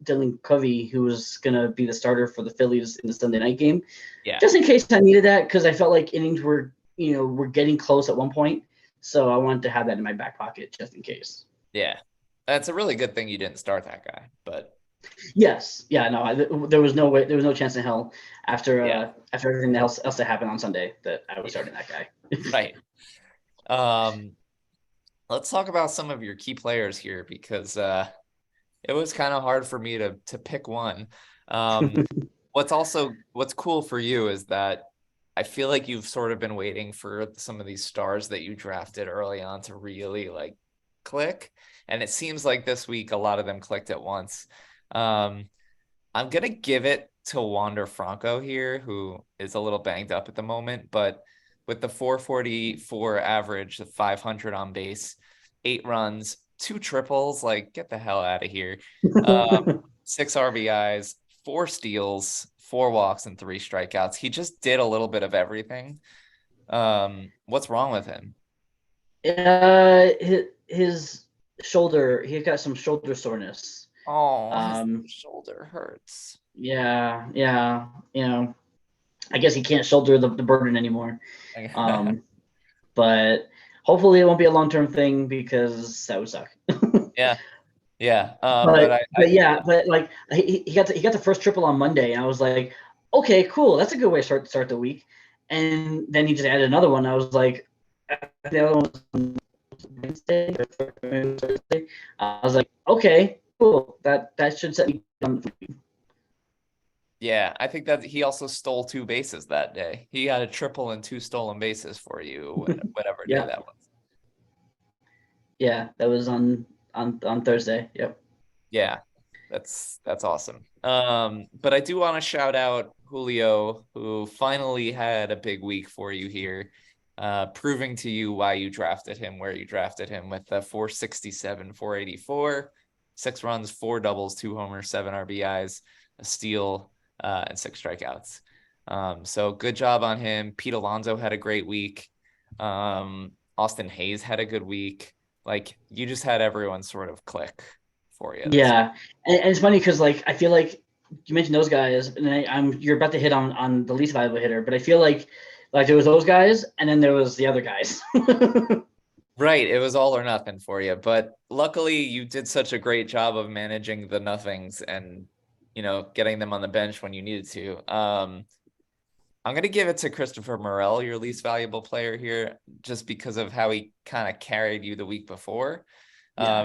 Dylan Covey, who was gonna be the starter for the Phillies in the Sunday night game, Yeah. just in case I needed that because I felt like innings were getting close at one point, so I wanted to have that in my back pocket just in case. Yeah. That's a really good thing you didn't start that guy, but Yes, yeah, no, there was no way, there was no chance in hell yeah, after everything else that happened on Sunday that I was yeah, starting that guy. right. Um, let's talk about some of your key players here because it was kind of hard for me to pick one. Um, what's cool for you is that I feel like you've sort of been waiting for some of these stars that you drafted early on to really like click. And it seems like this week a lot of them clicked at once. Um, I'm gonna give it to Wander Franco here, who is a little banged up at the moment, but with the 444 average, the 500 on base, 8 runs, two triples, like get the hell out of here. Six RBIs, four steals, four walks, and three strikeouts. He just did a little bit of everything. What's wrong with him? uh, his shoulder. He got some shoulder soreness. Oh, his Um, shoulder hurts. yeah, yeah. I guess he can't shoulder the burden anymore. Um, but hopefully it won't be a long-term thing because that would suck. Yeah, yeah. But But yeah, but like he got the first triple on Monday, and I was like, okay, cool, that's a good way to start the week. And then he just added another one. I was like, the other one was on Wednesday or Thursday. I was like, okay, cool, that should set me on. yeah, I think that he also stole 2 bases that day. He had a triple and 2 stolen bases for you, whatever day Yeah, that was. yeah, that was on Thursday. Yep. Yeah, that's awesome. But I do want to shout out Julio, who finally had a big week for you here, proving to you why you drafted him where you drafted him with the 467, 484, 6 runs, 4 doubles, 2 homers, 7 RBIs, a steal, and 6 strikeouts. So good job on him. Pete Alonso had a great week. Austin Hayes had a good week. Like you just had everyone sort of click for you this week. Yeah, and it's funny because like I feel like you mentioned those guys, and you're about to hit on the least valuable hitter, but I feel like there was those guys, and then there was the other guys. Right, it was all or nothing for you, but luckily you did such a great job of managing the nothings and getting them on the bench when you needed to. I'm gonna give it to Christopher Morel, your least valuable player here, just because of how he kind of carried you the week before, Yeah,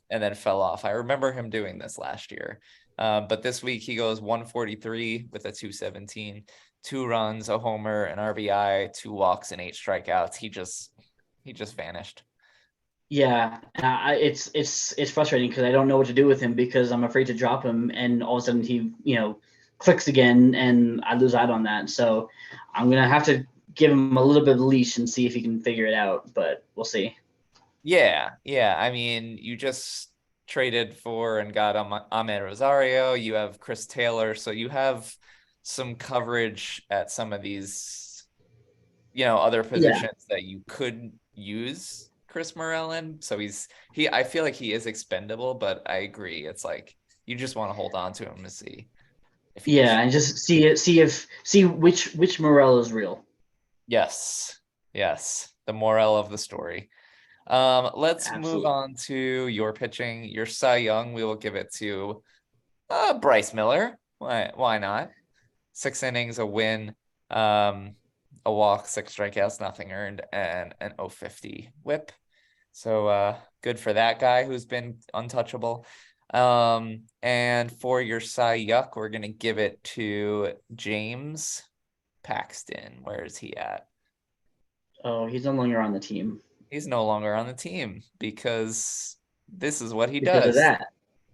and then fell off. I remember him doing this last year, but this week he goes 143 with a 217, 2 runs, a homer, an RBI, 2 walks, and 8 strikeouts. He just vanished. yeah, and it's frustrating because I don't know what to do with him because I'm afraid to drop him, and all of a sudden he clicks again, and I lose out on that. So I'm gonna have to give him a little bit of a leash and see if he can figure it out, but we'll see. Yeah, yeah. I mean, you just traded for and got Ahmed Rosario. You have Chris Taylor, so you have some coverage at some of these, other Yeah, positions that you could use Chris Morel in. So I feel like he is expendable, but I agree. It's like you just want to hold on to him to see if he can yeah, shoot. and just see which Morel is real. Yes, yes. The moral of the story. Let's move Absolutely. on to your pitching. Your Cy Young, we will give it to Bryce Miller. Why not? 6 innings, a win, a walk, 6 strikeouts, nothing earned, and an 050 whip. So good for that guy who's been untouchable. And for your Cy Yuck, we're gonna give it to James Paxton. Where is he at? Oh, he's no longer on the team He's no longer on the team because this is what he because of does. that.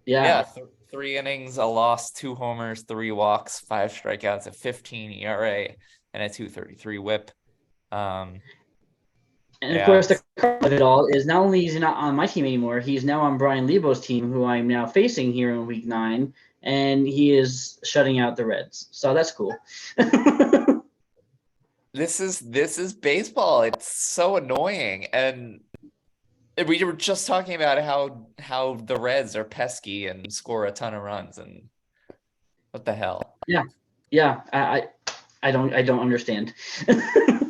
Yeah, Yeah, 3 innings, a loss, 2 homers, 3 walks, 5 strikeouts, a 15 ERA, and a 233 whip. Um, and of yeah, course the card of it all is not only is he not on my team anymore, he's now on Bryan Lebo's team, who I'm now facing here in Week 9, and he is shutting out the Reds. So that's cool. this is baseball. It's so annoying, and we were just talking about how the Reds are pesky and score a ton of runs, and what the hell? Yeah, yeah. I don't understand.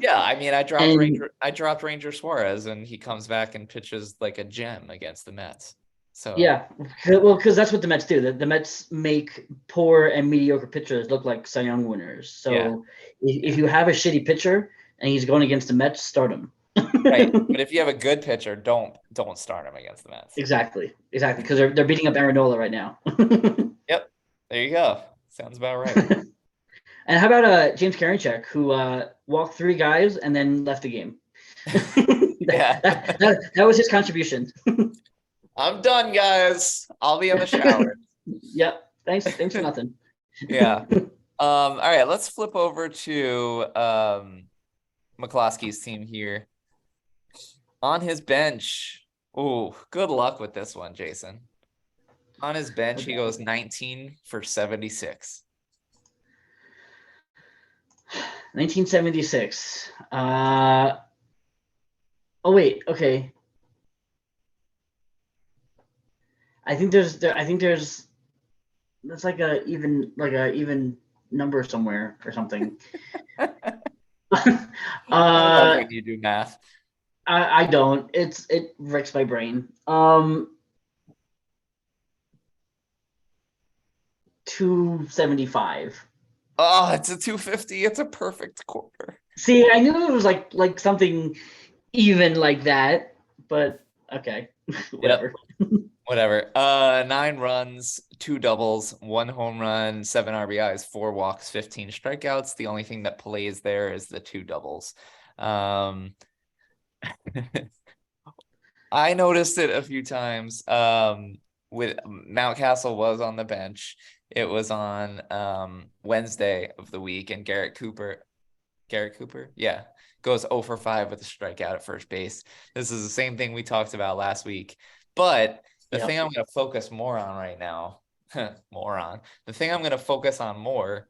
Yeah, I mean, I dropped And Ranger Suarez, and he comes back and pitches like a gem against the Mets. So yeah, well, because that's what the Mets do. The Mets make poor and mediocre pitchers look like Cy Young winners. yeah, So if yeah, you have a shitty pitcher and he's going against the Mets, start him. right. But if you have a good pitcher, don't start him against the Mets. Exactly, because they're beating up Aaron Nola right now. Yep, there you go. Sounds about right. And how about James Karinchak, who walked 3 guys and then left the game? Yeah, That was his contribution. I'm done, guys. I'll be in the shower. Yep. Thanks for nothing. Yeah. All right, let's flip over to McCloskey's team here. On his bench. Ooh, good luck with this one, Jason. On his bench, he Okay. goes 19 for 76. 1976. Oh wait. Okay. I think there's that's like a even number somewhere or something. I love uh, when you do math. I don't. It wrecks my brain. 275. Oh, it's a 250. It's a perfect quarter. See, I knew it was like something even like that, but okay, Yep. whatever. Whatever. 9 runs, 2 doubles, 1 home run, 7 RBIs, 4 walks, 15 strikeouts. The only thing that plays there is the 2 doubles. Um, I noticed it a few times. With Mountcastle was on the bench. It was on Wednesday of the week, and Garrett Cooper, yeah, goes 0 for 5 with a strikeout at first base. This is the same thing we talked about last week. But the Yep. thing I'm going to focus more on right now, the thing I'm going to focus on more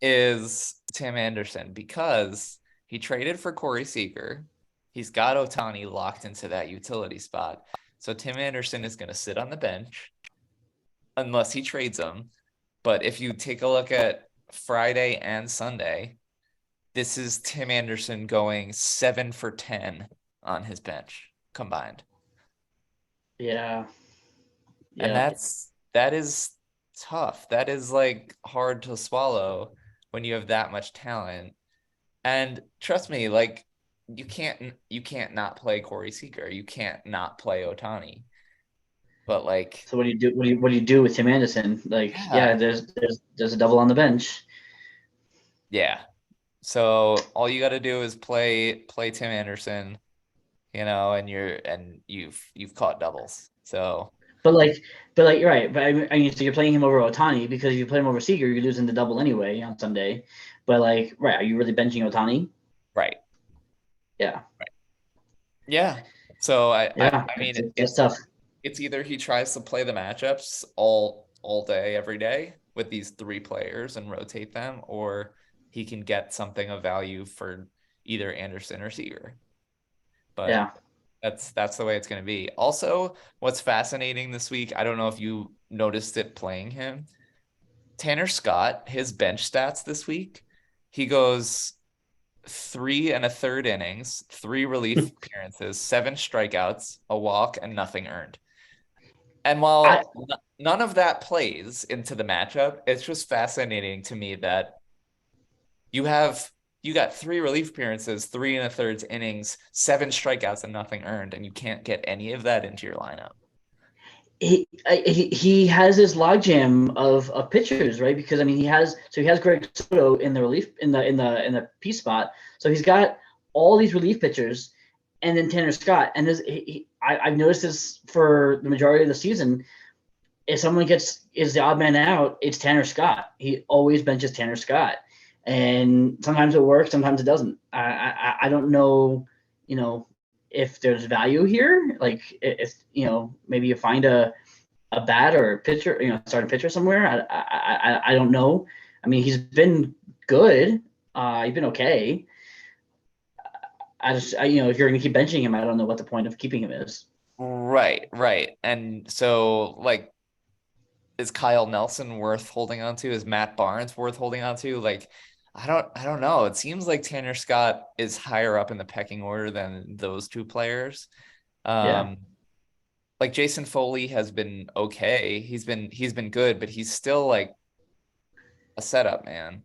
is Tim Anderson, because he traded for Corey Seager. He's got Ohtani locked into that utility spot. So Tim Anderson is going to sit on the bench unless he trades him. But if you take a look at Friday and Sunday, this is Tim Anderson going 7 for 10 on his bench combined. Yeah. And Yeah. that is tough. That is like hard to swallow when you have that much talent. And trust me, like you can't not play Corey Seager. You can't not play Ohtani. But like, So what do you do? What do you do with Tim Anderson? Like, yeah, yeah, there's a double on the bench. yeah. So all you got to do is play Tim Anderson, and you've caught doubles. So But like, you're right. But I mean, so you're playing him over Otani because if you play him over Seager, you're losing the double anyway on Sunday. But like, right? Are you really benching Otani? right. Yeah. Right. Yeah. So Yeah. I mean That's tough. it's either he tries to play the matchups all day every day with these 3 players and rotate them, or he can get something of value for either Anderson or Seager. But Yeah. that's the way it's going to be. Also, what's fascinating this week, I don't know if you noticed it playing him. Tanner Scott, his bench stats this week, he goes 3 1/3 innings, 3 relief appearances, 7 strikeouts, a walk, and nothing earned. And I while none of that plays into the matchup, it's just fascinating to me that you have you got 3 relief appearances, 3 1/3 innings, 7 strikeouts, and nothing earned, and you can't get any of that into your lineup. he has this logjam of pitchers, right? Because I mean, he has Greg Soto in the relief in the P spot, so he's got all these relief pitchers, and then Tanner Scott. And I've noticed this for the majority of the season. If someone is the odd man out, it's Tanner Scott. He always benches Tanner Scott, and sometimes it works, sometimes it doesn't. I don't know, you know, if there's value here. Like if maybe you find a bat or a pitcher, starting pitcher somewhere. I don't know. I mean, he's been good. He's been okay. If you're going to keep benching him, I don't know what the point of keeping him is. Right, right. And so, like, is Kyle Nelson worth holding on to? Is Matt Barnes worth holding on to? Like, I don't know. It seems like Tanner Scott is higher up in the pecking order than those 2 players. Yeah. Um, like Jason Foley has been okay. He's been good, but he's still like a setup man.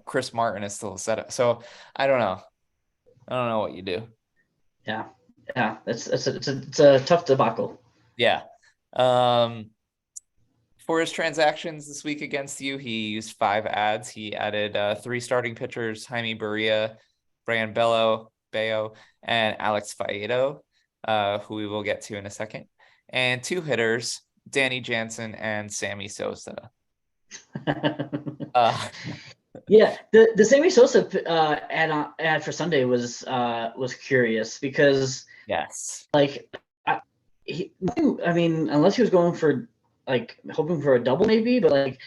Chris Martin is still a setup. So I don't know. I don't know what you do. Yeah. Yeah. It's a tough debacle. Yeah. For his transactions this week against you, he used 5 ads. He added 3 starting pitchers: Jaime Barria, Bryan Bello, and Alex Faedo, who we will get to in a second, and 2 hitters, Danny Jansen and Sammy Sosa. Uh, Yeah, the Sammy Sosa ad for Sunday was curious because yes. like I mean, unless he was going for like hoping for a double maybe, but like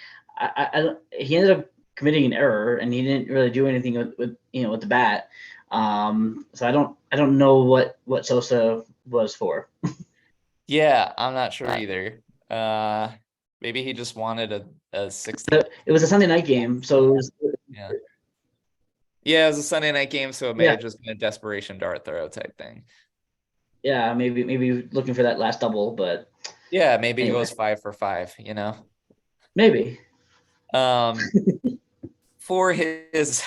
he ended up committing an error and he didn't really do anything with the bat. So I don't know what Sosa was for. Yeah, I'm not sure either. Maybe he just wanted a 60. It was a Sunday night game, so it was, Yeah. Yeah, it was a Sunday night game, so it may yeah, have just been a desperation dart throw type thing. yeah, maybe looking for that last double, but Yeah, maybe he anyway, goes 5 for 5, you know. maybe. Um, for his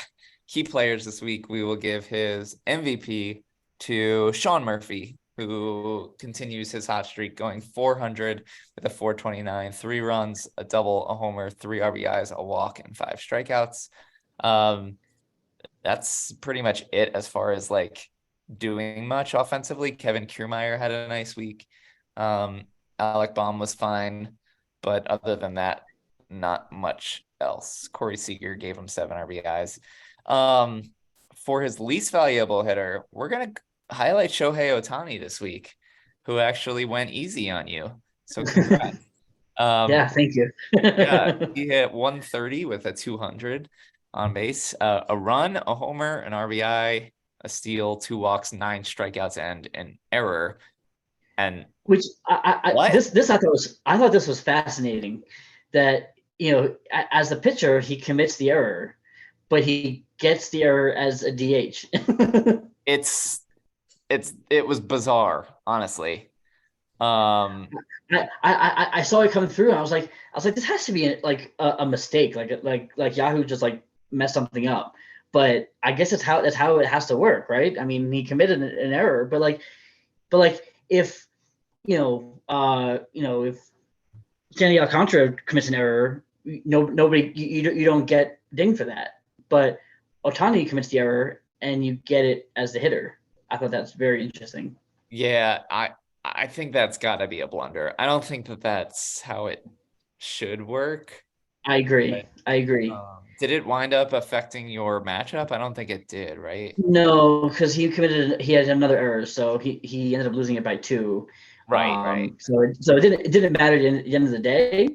key players this week, we will give his MVP to Sean Murphy, who continues his hot streak, going 400 with a 429, 3 runs, a double, a homer, 3 RBIs, a walk, and 5 strikeouts. Um, that's pretty much it as far as like doing much offensively. Kevin Kiermaier had a nice week. Um, Alec Baum was fine, but other than that, not much else. Corey Seager gave him 7 RBIs. Um, for his least valuable hitter, we're gonna highlight Shohei Ohtani this week, who actually went easy on you. So congrats. Yeah, thank you. Yeah, he hit 130 with a 200 on base, a run, a homer, an RBI, a steal, 2 walks, 9 strikeouts, and an error. And Which what? this I thought this was fascinating that as a pitcher he commits the error, but he gets the error as a DH. It's it was bizarre, honestly. Um, I saw it coming through and I was like this has to be a mistake, like Yahoo just like messed something up. But I guess that's how it has to work, right? I mean, he committed an error, but if if Sandy Alcantara commits an error, nobody you don't get dinged for that. But Otani commits the error and you get it as the hitter. I thought that's very interesting. yeah, I think that's got to be a blunder. I don't think that that's how it should work. I agree. But I agree. did it wind up affecting your matchup? I don't think it did, right? No, because he had another error, so he ended up losing it by two. Right, right. So it didn't matter at the end of the day,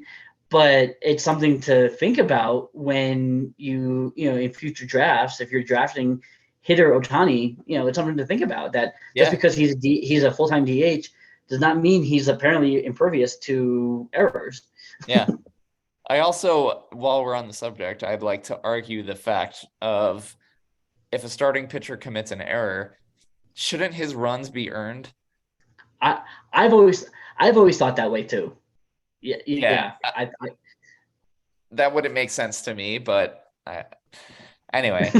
but it's something to think about when in future drafts, if you're drafting hitter Otani, it's something to think about that just Yeah, because he's a full-time DH does not mean he's apparently impervious to errors. yeah. I also, while we're on the subject, I'd like to argue the fact of if a starting pitcher commits an error, shouldn't his runs be earned? I I've always I've always thought that way too. Yeah, Yeah, yeah. that wouldn't make sense to me, but anyway,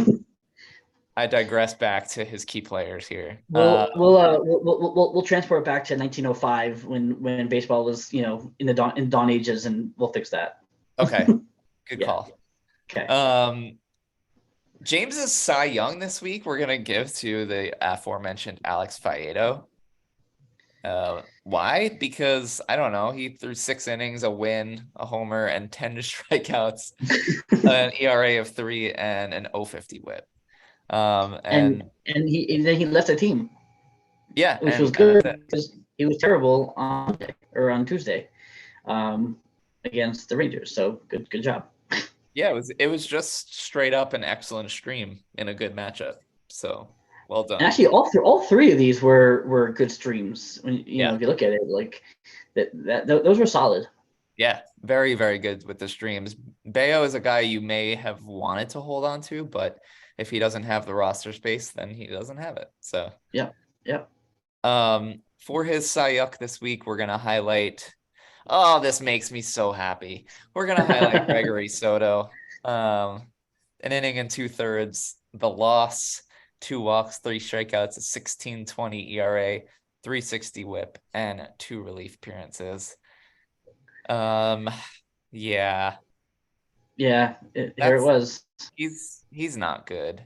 I digress back to his key players here. We'll transport it back to 1905 when baseball was in the dawn ages, and we'll fix that. Okay, good Yeah. call. Okay. James's Cy Young this week, we're gonna give to the aforementioned Alex Faedo. Why? Because I don't know. He threw 6 innings, a win, a homer, and 10 strikeouts, an ERA of 3, and an 050 whip. And And then he left the team, yeah, which was and that's good it. because he was terrible on Monday or on Tuesday, um, against the Rangers. So good job. Yeah, it was just straight up an excellent stream in a good matchup. So well And done. actually, all three of these were good streams. When Yeah. if you look at it, like those were solid. Yeah, very, very good with the streams. Bayo is a guy you may have wanted to hold on to, but if he doesn't have the roster space, then he doesn't have it. So, Yep. Yep. for his Cy Yuck this week, we're gonna highlight. Oh, this makes me so happy. We're gonna highlight Gregory Soto. An inning and 2/3, the loss, 2 walks, 3 strikeouts, a 16.20 ERA, 360 WHIP, and 2 relief appearances. Um, yeah, Yeah. Here it that's was. he's not good.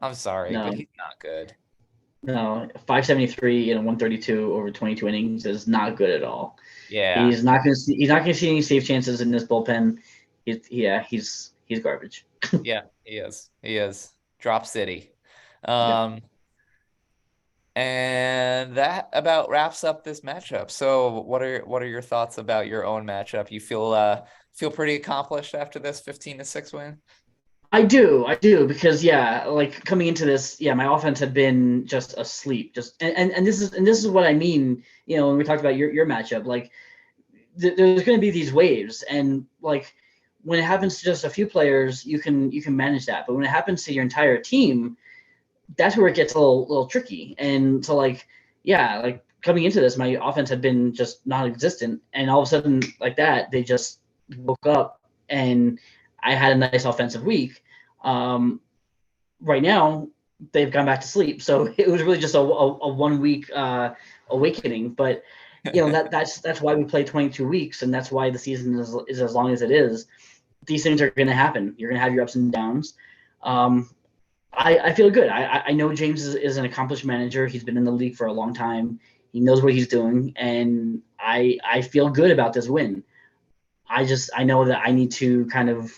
I'm sorry, but No. he's not good. No, 573 and 132 over 22 innings is not good at all. Yeah, He's not going to see any save chances in this bullpen. He's garbage. yeah, he is. He is. Drop City. Yep. Um, and that about wraps up this matchup. So what are your thoughts about your own matchup? You feel pretty accomplished after this 15-6 win? I do because like coming into this, my offense had been just asleep. Just and this is what I mean. When we talked about your matchup, like there's going to be these waves, and like when it happens to just a few players, you can manage that. But when it happens to your entire team, that's where it gets a little tricky. And so like coming into this, my offense had been just non-existent, and all of a sudden like that, they just woke up, and I had a nice offensive week. Right now, they've gone back to sleep, so it was really just a 1 week awakening. But that's why we play 22 weeks, and that's why the season is as long as it is. These things are going to happen. You're going to have your ups and downs. I feel good. I know James is an accomplished manager. He's been in the league for a long time. He knows what he's doing, and I feel good about this win. I know that I need to kind of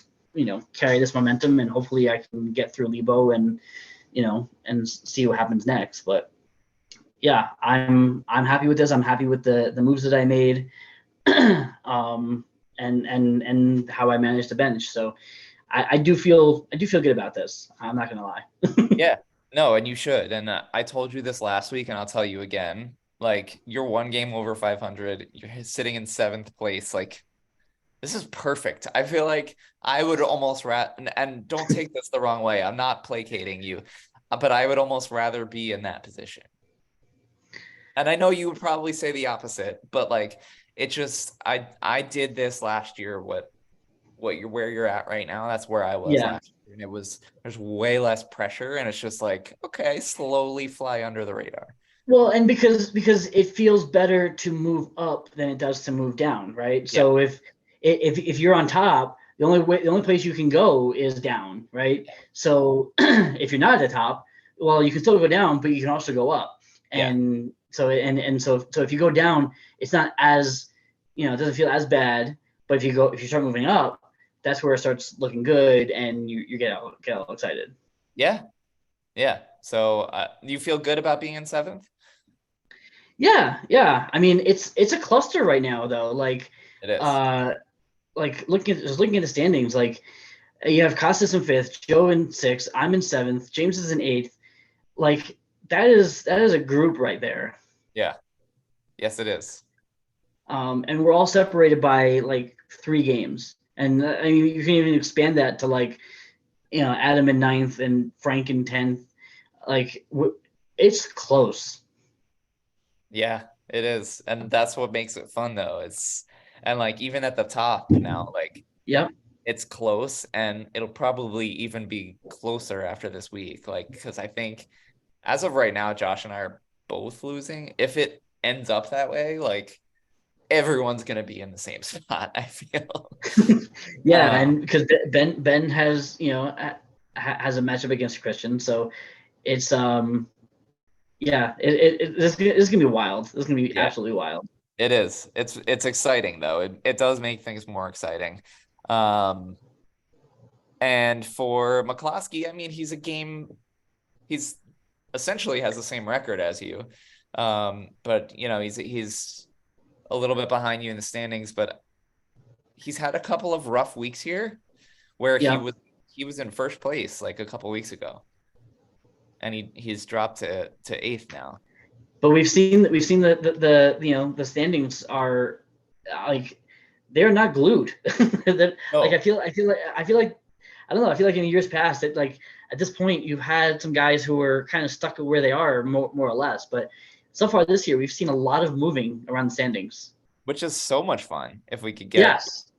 carry this momentum, and hopefully I can get through Lebo and and see what happens next. But yeah, I'm happy with this. I'm happy with the moves that I made, and how I managed to bench. So I do feel good about this. I'm not gonna lie. Yeah, no, and you should. And I told you this last week, and I'll tell you again. Like, you're one game over 500. You're sitting in seventh place. Like, this is perfect. I feel like I would almost and don't take this the wrong way. I'm not placating you, but I would almost rather be in that position. And I know you would probably say the opposite, but like it just I did this last year. What you're where you're at right now, that's where I was Yeah. last year. And there's way less pressure, and it's just like, okay, slowly fly under the radar. Well, and because it feels better to move up than it does to move down, right? Yeah. So if you're on top, the only place you can go is down, right? So if you're not at the top, well, you can still go down, but you can also go up. Yeah. And so if you go down, it's not as it doesn't feel as bad. But if you start moving up, that's where it starts looking good, and you get all excited. Yeah. Yeah. So you feel good about being in seventh? Yeah. I mean, it's a cluster right now, though. It is. Uh, like looking at the standings, like you have Costas in fifth, Joe in sixth, I'm in seventh, James is in eighth. Like that is a group right there. Yeah. Yes, it is. And we're all separated by like 3 games, and I mean you can even expand that to like Adam in ninth and Frank in 10th. Like it's close. Yeah, it is. And that's what makes it fun though. And like even at the top now, like Yep. it's close, and it'll probably even be closer after this week. Like, because I think as of right now, Josh and I are both losing. If it ends up that way, like everyone's gonna be in the same spot, I feel. Yeah, Um, and because Ben has has a matchup against Christian, so it's yeah, this is gonna be wild. This is gonna be yeah, absolutely wild. it is. It's exciting though. It does make things more exciting. Um, and for McCloskey, I mean, he's essentially has the same record as you. But he's a little bit behind you in the standings, but he's had a couple of rough weeks here where he Yeah, was he was in first place like a couple weeks ago, and he's dropped to eighth now. but we've seen the standings are like they're not glued. Like Oh, I feel like I don't know. I feel like in years past, that like at this point you've had some guys who are kind of stuck where they are more or less. But so far this year, we've seen a lot of moving around the standings. which is so much fun if Yes.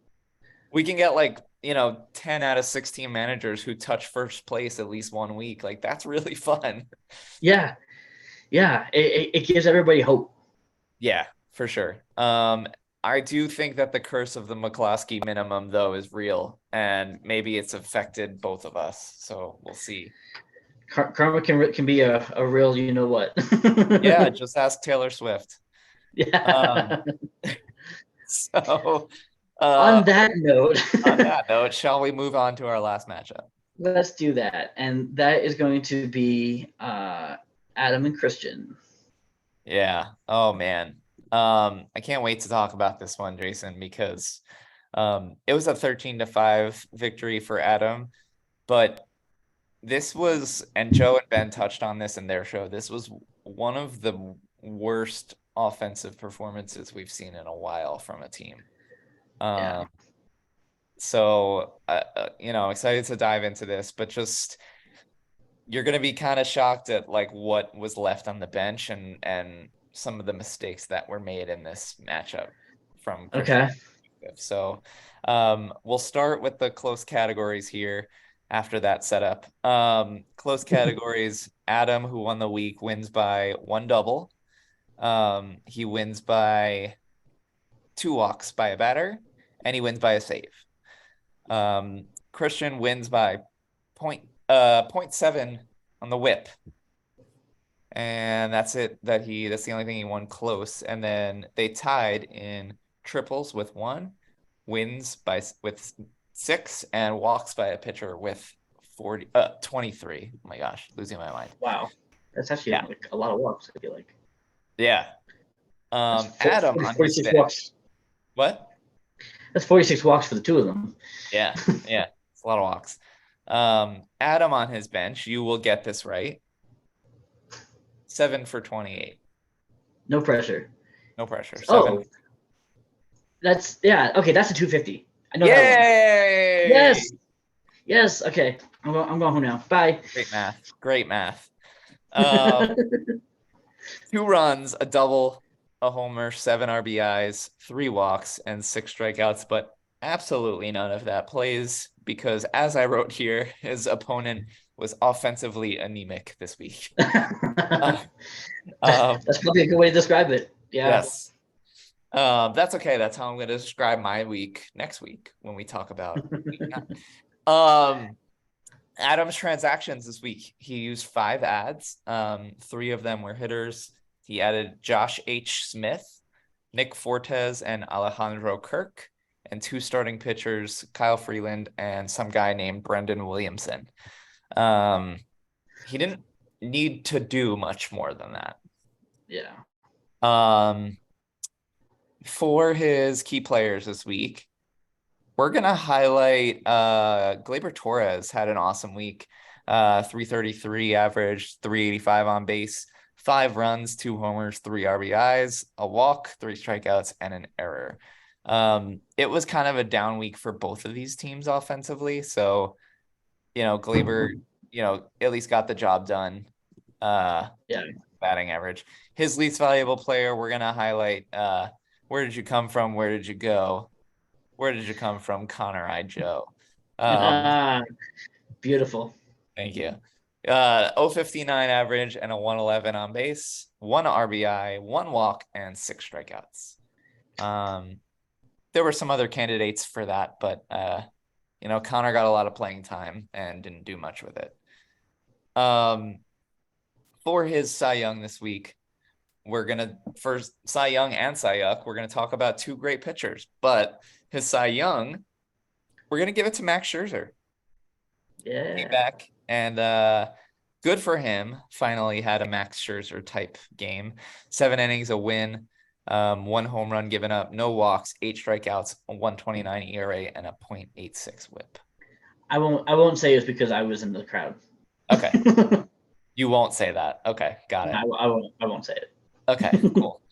we can get like 10 out of 16 managers who touch first place at least one week. Like that's really fun. Yeah. Yeah. It gives everybody hope. Yeah, for sure. I do think that the curse of the McCloskey minimum though is real, and maybe it's affected both of us. So we'll see. Karma can be a real what. Yeah, just ask Taylor Swift. Um, Yeah. so uh, On that note, on that note, shall we move on to our last matchup? let's do that, and that is going to be Adam and Christian. Yeah. Oh man. I can't wait to talk about this one, Jason, because it was a 13-5 victory for Adam. But this was, and Joe and Ben touched on this in their show, this was one of the worst offensive performances we've seen in a while from a team. Yeah. So, excited to dive into this, but just you're going to be kind of shocked at like what was left on the bench and some of the mistakes that were made in this matchup from Christian. Okay. So, we'll start with the close categories here after that setup. Close categories, Adam, who won the week, wins by one double. He wins by two walks by a batter, and he wins by a save. Christian wins by point 7 on the whip. And that's it. That's the only thing he won close. And then they tied in triples with 1, wins with 6, and walks by a pitcher with 23. Oh my gosh, losing my mind. Wow. That's actually like a lot of walks, I feel like. Yeah. Adam on 46 his walks. What? That's 46 walks for the two of them. Yeah. It's a lot of walks. Adam on his bench, you will get this right. 7 for 28. No pressure. No pressure. 7. Oh, that's okay. That's a 250. I know Yay! that one. Yes. Okay. I'm going home now. Bye. Great math. 2 runs, a double, a homer, 7 RBIs, 3 walks, and 6 strikeouts, but absolutely none of that plays because, as I wrote here, his opponent was offensively anemic this week. That's probably a good way to describe it. Yeah. Yes. That's okay. That's how I'm going to describe my week next week when we talk about week 9. Adam's transactions this week, he used 5 ads. 3 of them were hitters. He added Josh H. Smith, Nick Fortes, and Alejandro Kirk, and 2 starting pitchers, Kyle Freeland and some guy named Brendan Williamson. He didn't need to do much more than that. Yeah. For his key players this week, we're going to highlight Gleyber Torres had an awesome week. 333 average, 385 on base, 5 runs, 2 homers, 3 RBIs, a walk, 3 strikeouts, and an error. It was kind of a down week for both of these teams offensively. So, Gleyber, at least got the job done. Batting average. His least valuable player, we're going to highlight where did you come from? Where did you go? Where did you come from, Connor I. Joe? Beautiful. Thank you. 059 average and a 111 on base, 1 RBI, 1 walk, and 6 strikeouts. There were some other candidates for that, but Connor got a lot of playing time and didn't do much with it. For his Cy Young this week, for Cy Young and Cy Yuck, we're gonna talk about 2 great pitchers, but his Cy Young, we're gonna give it to Max Scherzer. Yeah. Came back and good for him. Finally had a Max Scherzer type game. 7 innings, a win, 1 home run given up, no walks, 8 strikeouts, a 1.29 ERA, and a .86 WHIP. I won't say it's because I was in the crowd. Okay. You won't say that. Okay, got it. I won't say it. Okay, cool.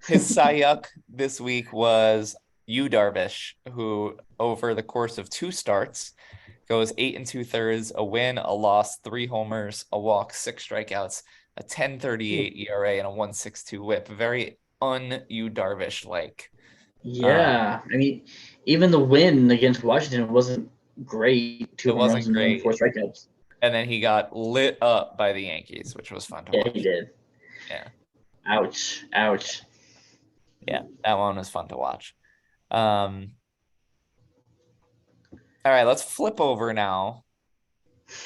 His Cy Yuck this week was Yu Darvish, who over the course of 2 starts goes 8 2/3, a win, a loss, 3 homers, a walk, 6 strikeouts, a 10.38 ERA, and a 1.62 WHIP. Very un-Yu Darvish like. Yeah, I mean, even the win against Washington wasn't great. 2 home runs and 4 strikeouts. And then he got lit up by the Yankees, which was fun to watch. Yeah, he did. Yeah. Ouch. Yeah, that one was fun to watch. All right, let's flip over now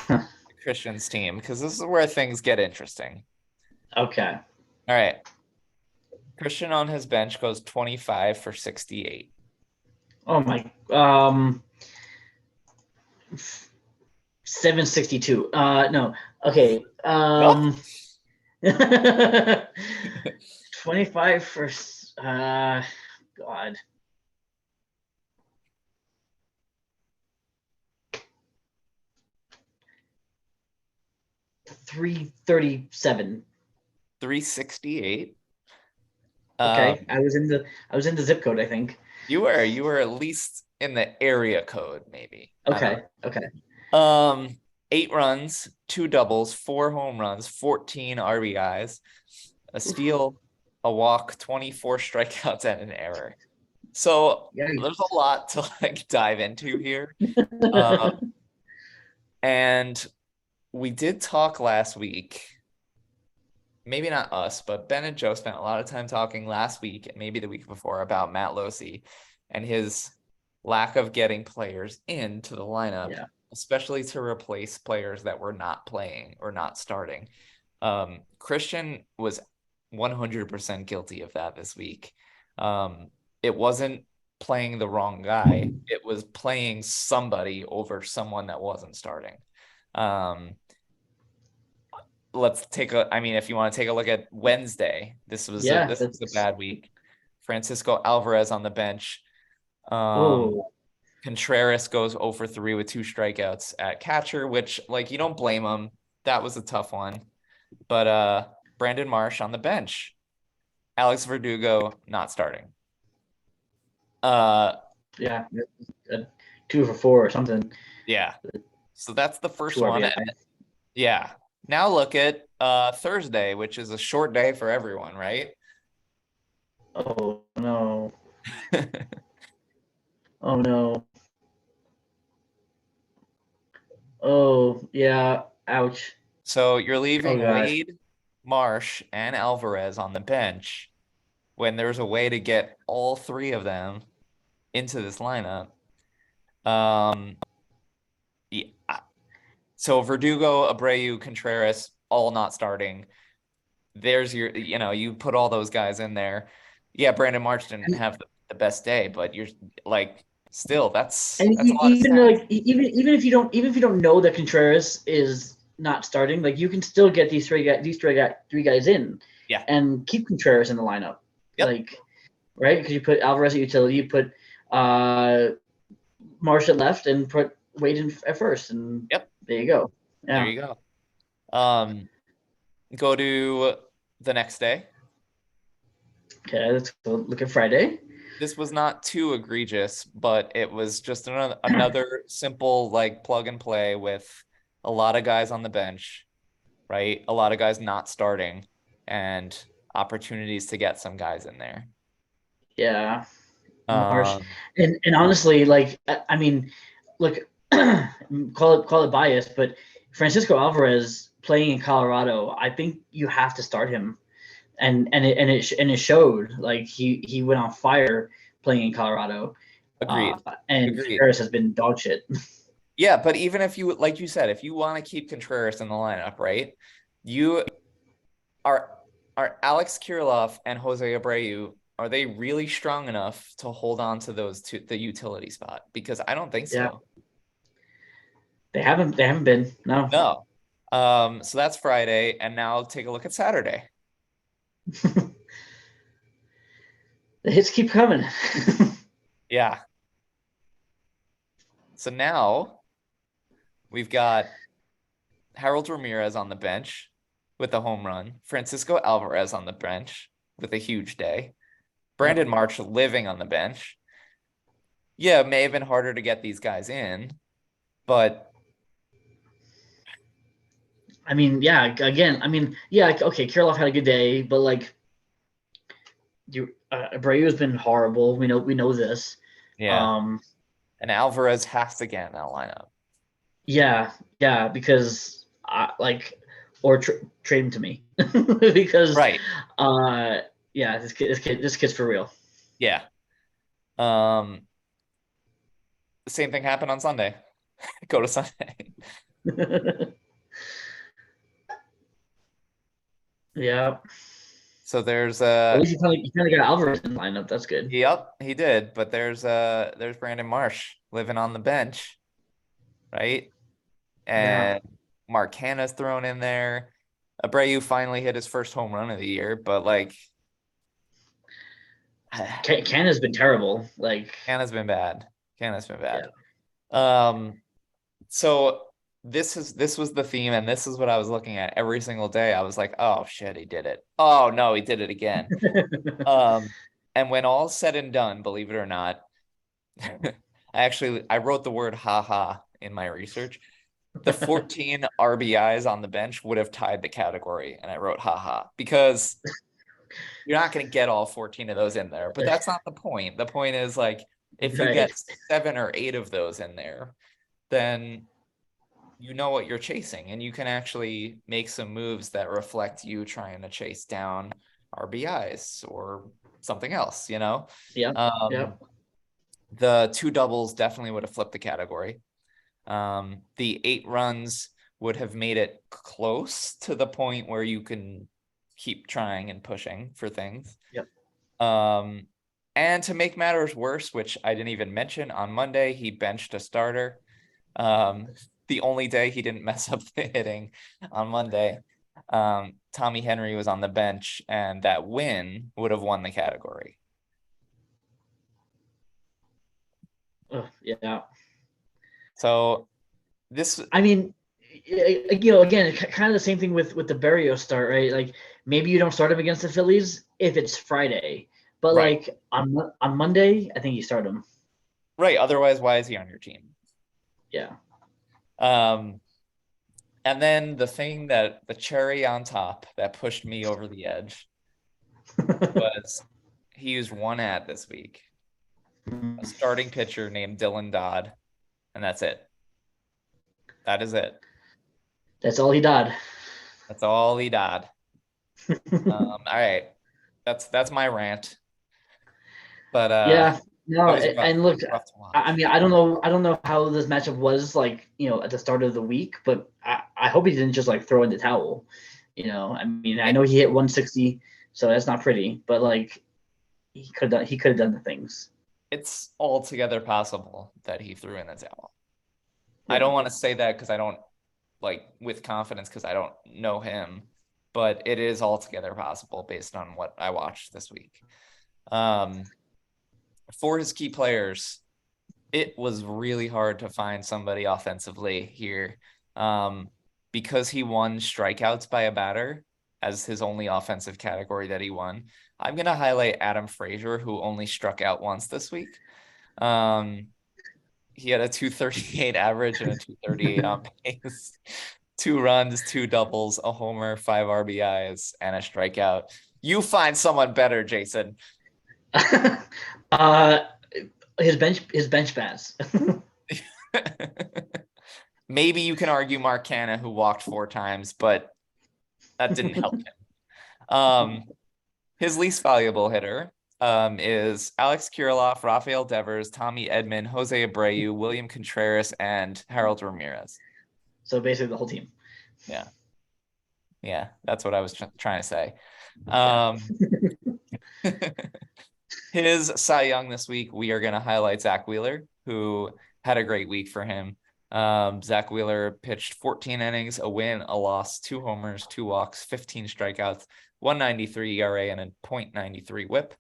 to Christian's team because this is where things get interesting. Okay. All right. Christian on his bench goes 25 for 68. Oh my. 762. No. Okay. 25 for God. 337. 368. Okay, I was in the zip code, I think. You were at least in the area code, maybe. I don't Okay, okay. know. 8 runs, 2 doubles, 4 home runs, 14 RBIs, a steal, a walk, 24 strikeouts, and an error. So there's a lot to like dive into here. And we did talk last week. Maybe not us, but Ben and Joe spent a lot of time talking last week, maybe the week before, about Matt Losey and his lack of getting players into the lineup, especially to replace players that were not playing or not starting. Christian was 100% guilty of that this week. It wasn't playing the wrong guy. It was playing somebody over someone that wasn't starting. If you want to take a look at Wednesday, this was a bad week. Francisco Alvarez on the bench. Contreras goes 0 for 3 with 2 strikeouts at catcher, which like you don't blame him. That was a tough one. But Brandon Marsh on the bench. Alex Verdugo not starting. 2 for 4 or something. Yeah. So that's the first one. Yeah. Now look at Thursday, which is a short day for everyone, right? Oh no. Oh no. Oh yeah. Ouch. So you're leaving Wade, Marsh, and Alvarez on the bench when there's a way to get all 3 of them into this lineup. Yeah. So Verdugo, Abreu, Contreras, all not starting. There's you put all those guys in there. Yeah, Brandon Marsh didn't have the best day, but you're like still that's a lot of stats. Even if you don't know that Contreras is not starting, like you can still get these three guys in, and keep Contreras in the lineup, right? Because you put Alvarez at utility, you put Marsh at left, and put Wade in at first, and there you go. Yeah. There you go. Go to the next day. Okay, let's go look at Friday. This was not too egregious, but it was just another simple like plug and play with a lot of guys on the bench, right? A lot of guys not starting and opportunities to get some guys in there. Yeah. Marsh. And honestly, like I mean, look, call it bias, but Francisco Alvarez playing in Colorado, I think you have to start him. And it showed. Like he went on fire playing in Colorado. Agreed. Contreras has been dog shit. Yeah, but even if you, like you said, if you want to keep Contreras in the lineup, right? You are Alex Kirilloff and Jose Abreu, are they really strong enough to hold on to those two, the utility spot? Because I don't think so. They haven't been. No. So that's Friday, and now take a look at Saturday. The hits keep coming. Yeah. So now we've got Harold Ramirez on the bench with a home run, Francisco Alvarez on the bench with a huge day, Brandon Marsh living on the bench. Yeah, it may have been harder to get these guys in, but I mean, yeah, again, I mean, yeah, okay, Kirilloff had a good day, but like Abreu has been horrible. We know this. Yeah. And Alvarez has to get in that lineup. Yeah, because trade him to me because yeah, this kid's for real. Yeah. The same thing happened on Sunday. Go to Sunday. Yeah. So there's at least you kind of got Alvarez in the lineup. That's good. Yep, he did. But there's Brandon Marsh living on the bench, right? And Mark Hanna's thrown in there. Abreu finally hit his first home run of the year, but like Canna's been terrible. Like Canna's been bad. Yeah. So this was the theme, and this is what I was looking at every single day. I was like, oh shit, he did it. Oh no, he did it again. And when all's said and done, believe it or not, I wrote the word haha in my research. The 14 RBIs on the bench would have tied the category, and I wrote haha because you're not going to get all 14 of those in there, but that's not the point. The point is, like, if you get 7 or 8 of those in there, then you know what you're chasing, and you can actually make some moves that reflect you trying to chase down RBIs or something else, you know? Yeah. The 2 doubles definitely would have flipped the category. The 8 runs would have made it close to the point where you can keep trying and pushing for things. Yep. And to make matters worse, which I didn't even mention, on Monday, he benched a starter. The only day he didn't mess up the hitting on Monday. Tommy Henry was on the bench, and that win would have won the category. Yeah. So this, I mean, you know, again, kind of the same thing with the Berrios start, right? Like, maybe you don't start him against the Phillies if it's Friday, but right. like on Monday, I think you start him. Right. Otherwise, why is he on your team? Yeah. And then the cherry on top that pushed me over the edge was he used one ad this week, a starting pitcher named Dylan Dodd, and that's it. That is it. That's all he did. That's all he did. All right, that's my rant. But yeah, no, and look, I mean, I don't know how this matchup was, like, you know, at the start of the week, but I hope he didn't just like throw in the towel. You know, I mean, I know he hit 160, so that's not pretty, but like he could have done the things. It's altogether possible that he threw in the towel. Yeah. I don't want to say that because I don't with confidence because I don't know him, but it is altogether possible based on what I watched this week. For his key players, it was really hard to find somebody offensively here, because he won strikeouts by a batter as his only offensive category that he won. I'm going to highlight Adam Frazier, who only struck out once this week. He had a 238 average and a 238 on base, 2 runs, 2 doubles, a homer, 5 RBIs, and a strikeout. You find someone better, Jason. His bench bats. Maybe you can argue Mark Canha, who walked 4 times, but that didn't help him. His least valuable hitter is Alex Kirilloff, Rafael Devers, Tommy Edman, Jose Abreu, William Contreras, and Harold Ramirez. So basically the whole team. Yeah, that's what I was trying to say. His Cy Young this week, we are going to highlight Zach Wheeler, who had a great week for him. Zach Wheeler pitched 14 innings, a win, a loss, 2 homers, 2 walks, 15 strikeouts, 1.93 ERA, and a .93 WHIP.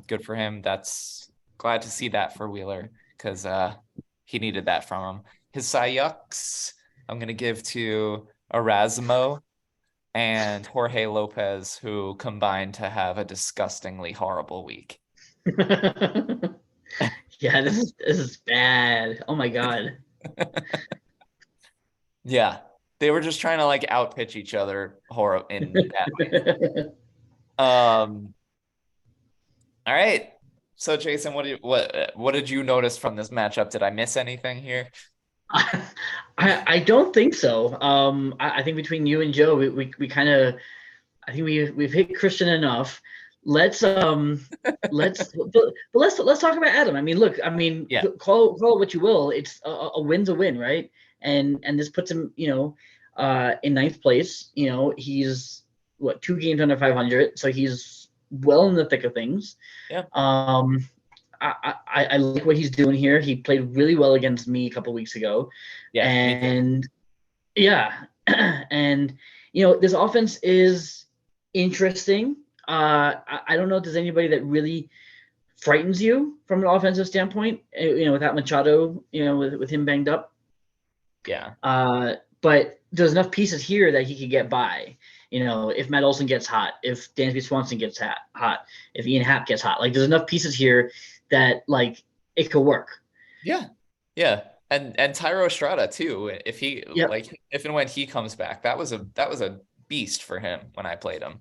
Good for him. That's glad to see that for Wheeler because he needed that from him. His Cy Yucks, I'm going to give to Erasmo and Jorge Lopez, who combined to have a disgustingly horrible week. Yeah, this is bad. Oh my god. Yeah, they were just trying to like outpitch each other in that way. All right. So Jason, what did you notice from this matchup? Did I miss anything here? I don't think so. I think between you and Joe, we kind of, I think we've hit Christian enough. Let's talk about Adam. I mean, look, Yeah. call it what you will. It's a win's a win, right? And this puts him, you know, in 9th place. You know, he's 2 games under 500, so he's well in the thick of things. Yeah. I like what he's doing here. He played really well against me a couple weeks ago. Yeah. And yeah. And, you know, this offense is interesting. I don't know if there's anybody that really frightens you from an offensive standpoint, you know, without Machado, you know, with him banged up. Yeah. But there's enough pieces here that he could get by. If Matt Olson gets hot, if Dansby Swanson gets hot, if Ian Happ gets hot, like there's enough pieces here that like it could work. Yeah. Yeah. And Tyro Estrada too. If he Yep. like if and when he comes back, that was a beast for him when I played him.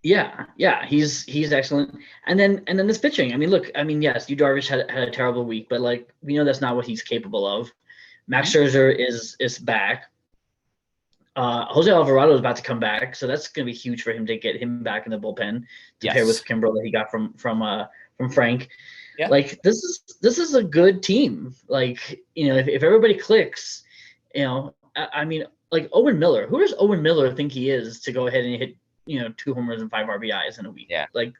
Yeah, he's excellent. And then this pitching. I mean, look, yes, Yu Darvish had a terrible week, but like we know that's not what he's capable of. Max Mhm. Scherzer is back. Jose Alvarado is about to come back, so that's going to be huge for him to get him back in the bullpen to pair Yes. with Kimbrel that he got from Frank. Yeah. Like this is a good team. Like if everybody clicks, I mean, like Owen Miller. Who does Owen Miller think he is to go ahead and hit 2 homers and 5 RBIs in a week? Yeah. Like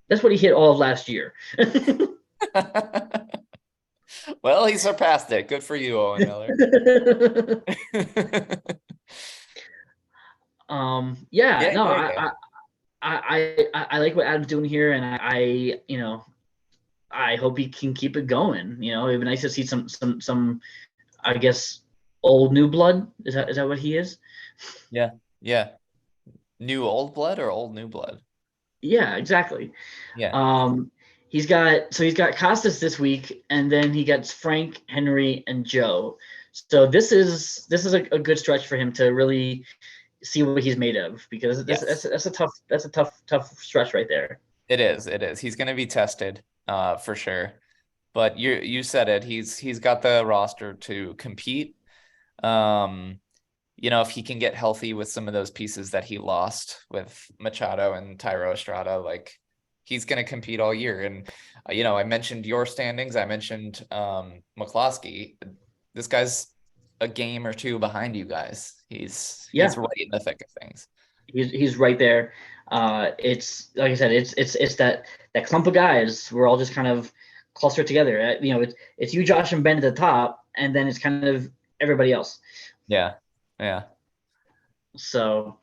that's what he hit all of last year. Well, he surpassed it. Good for you, Owen Miller. Yeah, Yeah, no, yeah, yeah. I like what Adam's doing here, and I hope he can keep it going. It'd be nice to see some I guess old new blood. Is that what he is? Yeah. Yeah. New old blood or old new blood? Yeah, exactly. Yeah. Um, he's got Costas this week, and then he gets Frank, Henry, and Joe. So this is a good stretch for him to really see what he's made of, because Yes. that's a tough stretch right there. It is. It is. He's going to be tested, for sure. But you said it. He's got the roster to compete. Um, if he can get healthy with some of those pieces that he lost with Machado and Tyro Estrada, like he's going to compete all year. And I mentioned your standings. I mentioned McCloskey. This guy's a game or two behind you guys. He's Yeah, right in the thick of things. he's right there. It's like I said, it's that clump of guys. We're all just kind of clustered together. It's you, Josh, and Ben at the top, and then it's kind of everybody else. Yeah. Yeah. So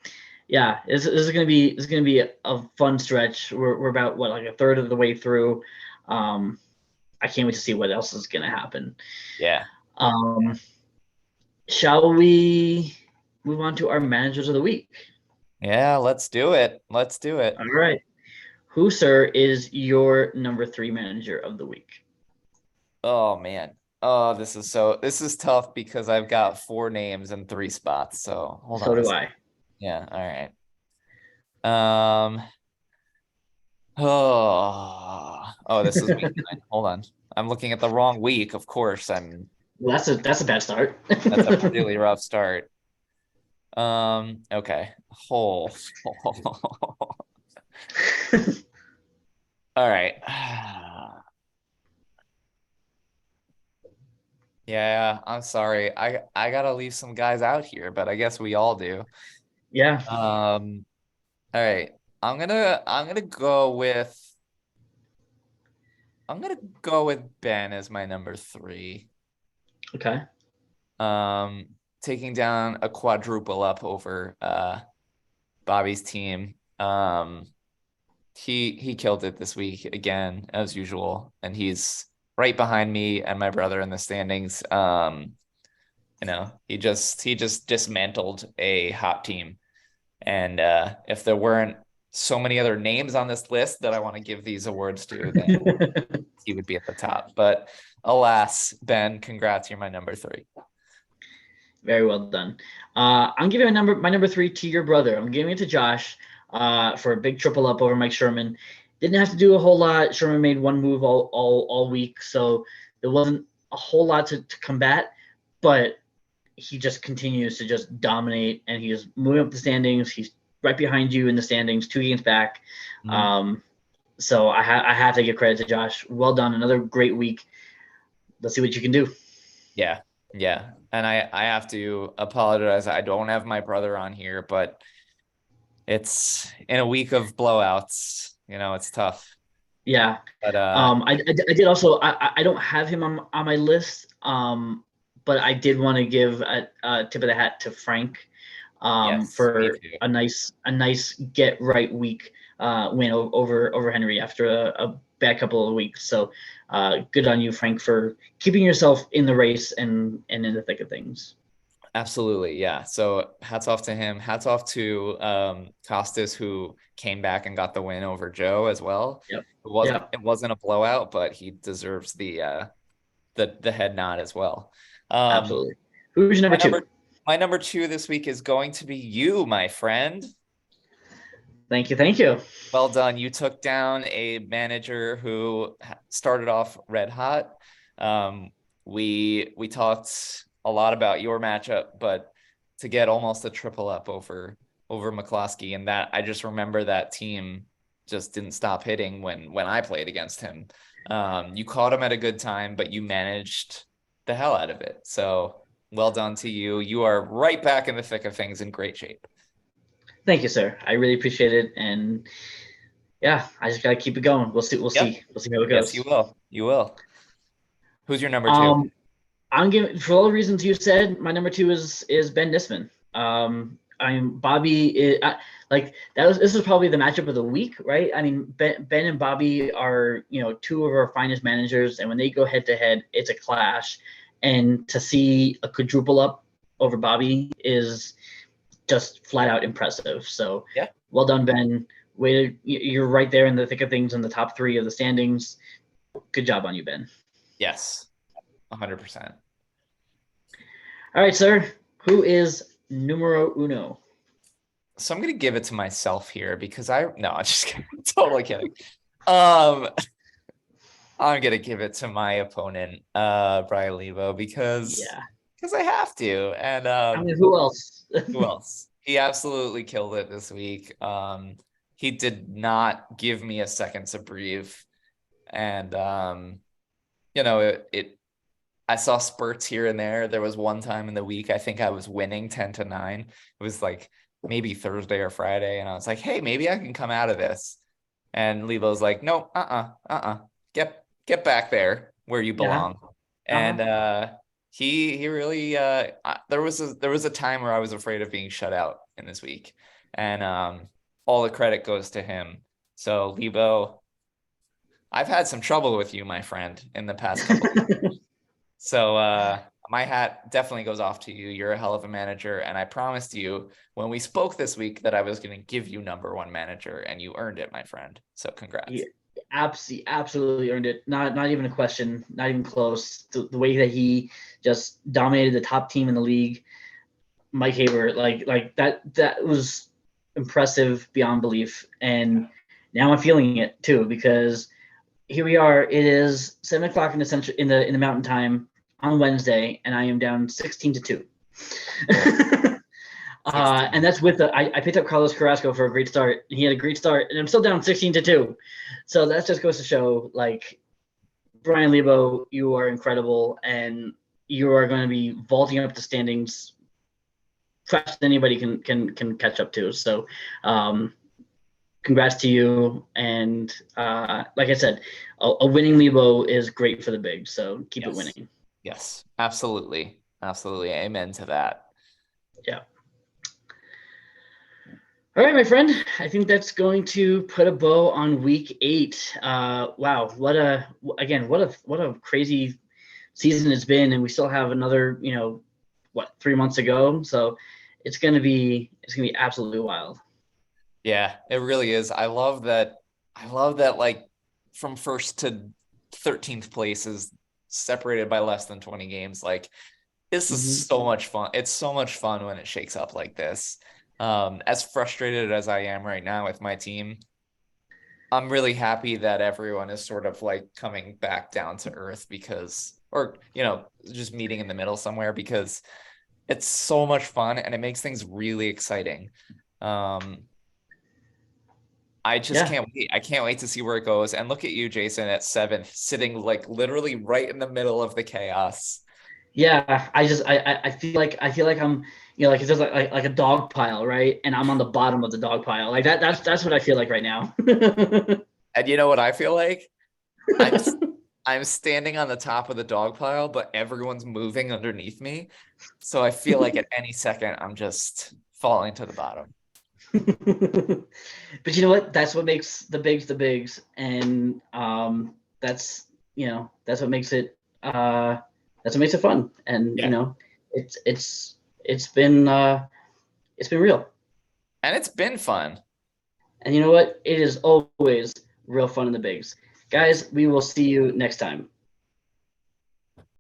yeah, this is gonna be a fun stretch. We're about like a third of the way through. Um, I can't wait to see what else is gonna happen. Yeah. Um, shall we move on to our managers of the week? Yeah, let's do it. Let's do it. All right. Who, sir, is your number 3 manager of the week? Oh man. Oh, this is tough because I've got 4 names and 3 spots. So hold So on. do I. Yeah, all right. Um oh, this is week 9. Hold on. I'm looking at the wrong week, of course. Well, that's a bad start. That's a really rough start. Okay. Oh. All right. Yeah, I'm sorry. I gotta leave some guys out here, but I guess we all do. Yeah. All right. I'm gonna go with Ben as my number 3. Okay. Um, Taking down a quadruple up over Bobby's team. He killed it this week again, as usual, and he's right behind me and my brother in the standings. He just dismantled a hot team. And if there weren't so many other names on this list that I want to give these awards to, then he would be at the top. But alas, Ben, congrats, you're my number 3. Very well done. I'm giving my number 3 to your brother. I'm giving it to Josh for a big triple up over Mike Sherman. Didn't have to do a whole lot. Sherman made one move all week, so there wasn't a whole lot to combat, but he just continues to just dominate, and he's moving up the standings. He's right behind you in the standings, 2 games back. So I have to give credit to Josh. Well done. Another great week. Let's see what you can do. Yeah. Yeah. And I have to apologize. I don't have my brother on here, but it's in a week of blowouts. It's tough. Yeah. But I did also. I don't have him on my list. But I did want to give a tip of the hat to Frank yes, me for too. a nice get right week win over Henry after a bad couple of weeks. So good on you, Frank, for keeping yourself in the race and in the thick of things. Absolutely, yeah. So hats off to him. Hats off to Costas, who came back and got the win over Joe as well. Yep. It wasn't a blowout, but he deserves the head nod as well. Absolutely. Who's your number two? My number two this week is going to be you, my friend. Thank you. Well done. You took down a manager who started off red hot. We talked a lot about your matchup, but to get almost a triple up over McCloskey, and that I just remember that team just didn't stop hitting when I played against him. You caught him at a good time, but you managed the hell out of it. So well done to you. You are right back in the thick of things, in great shape. Thank you, sir. I really appreciate it. And yeah, I just got to keep it going. We'll see how it goes. Yes, you will. Who's your number two? I'm giving, for all the reasons you said, my number two is Ben Nisman. I'm Bobby. This is probably the matchup of the week, right? I mean, Ben and Bobby are, two of our finest managers, and when they go head to head, it's a clash. And to see a quadruple up over Bobby is just flat out impressive. So yeah, well done, Ben. You're right there in the thick of things in the top three of the standings. Good job on you, Ben. Yes, 100%. All right, sir. Who is numero uno? So I'm gonna give it to myself here because I'm just kidding. Totally kidding. I'm gonna give it to my opponent, Bryan Lebo, because I have to. And I mean, who else? Who else? He absolutely killed it this week. He did not give me a second to breathe. And I saw spurts here and there. There was one time in the week I think I was winning 10-9. It was like maybe Thursday or Friday, and I was like, hey, maybe I can come out of this. And Lebo's like, no, get back there where you belong. And he really there was a time where I was afraid of being shut out in this week, and all the credit goes to him. So Lebo, I've had some trouble with you, my friend, in the past couple of years. So my hat definitely goes off to you. You're a hell of a manager, and I promised you when we spoke this week that I was going to give you number one manager, and you earned it, my friend. So congrats. Yeah, absolutely earned it. Not even a question. Not even close. The way that he just dominated the top team in the league, Mike Haber, like that was impressive beyond belief. And now I'm feeling it too, because here we are. It is 7:00 in the Mountain Time on Wednesday, and I am down 16-2. And that's with I picked up Carlos Carrasco for a great start. He had a great start, and I'm still down 16-2. So that just goes to show, like, Bryan Lebo, you are incredible, and you are going to be vaulting up the standings faster than anybody can catch up to. So, congrats to you. And like I said, a winning Lebo is great for the big. So keep it winning. Yes, absolutely. Amen to that. Yeah. All right, my friend. I think that's going to put a bow on week 8. Wow, what a crazy season it's been, and we still have another, 3 months ago. So it's gonna be absolutely wild. Yeah, it really is. I love that. Like from first to 13th place is separated by less than 20 games. Like this is so much fun. It's so much fun when it shakes up like this. As frustrated as I am right now with my team, I'm really happy that everyone is sort of like coming back down to earth just meeting in the middle somewhere, because it's so much fun and it makes things really exciting. I just can't wait. I can't wait to see where it goes. And look at you, Jason, at 7th, sitting like literally right in the middle of the chaos. Yeah, I feel like I'm, like it's just like a dog pile, right? And I'm on the bottom of the dog pile. Like that's what I feel like right now. And you know what I feel like? I'm standing on the top of the dog pile, but everyone's moving underneath me. So I feel like at any second I'm just falling to the bottom. But you know what? That's what makes the bigs, and that's that's what makes it fun. And Yeah. it's been real. And it's been fun. And you know what? It is always real fun in the bigs. Guys, we will see you next time.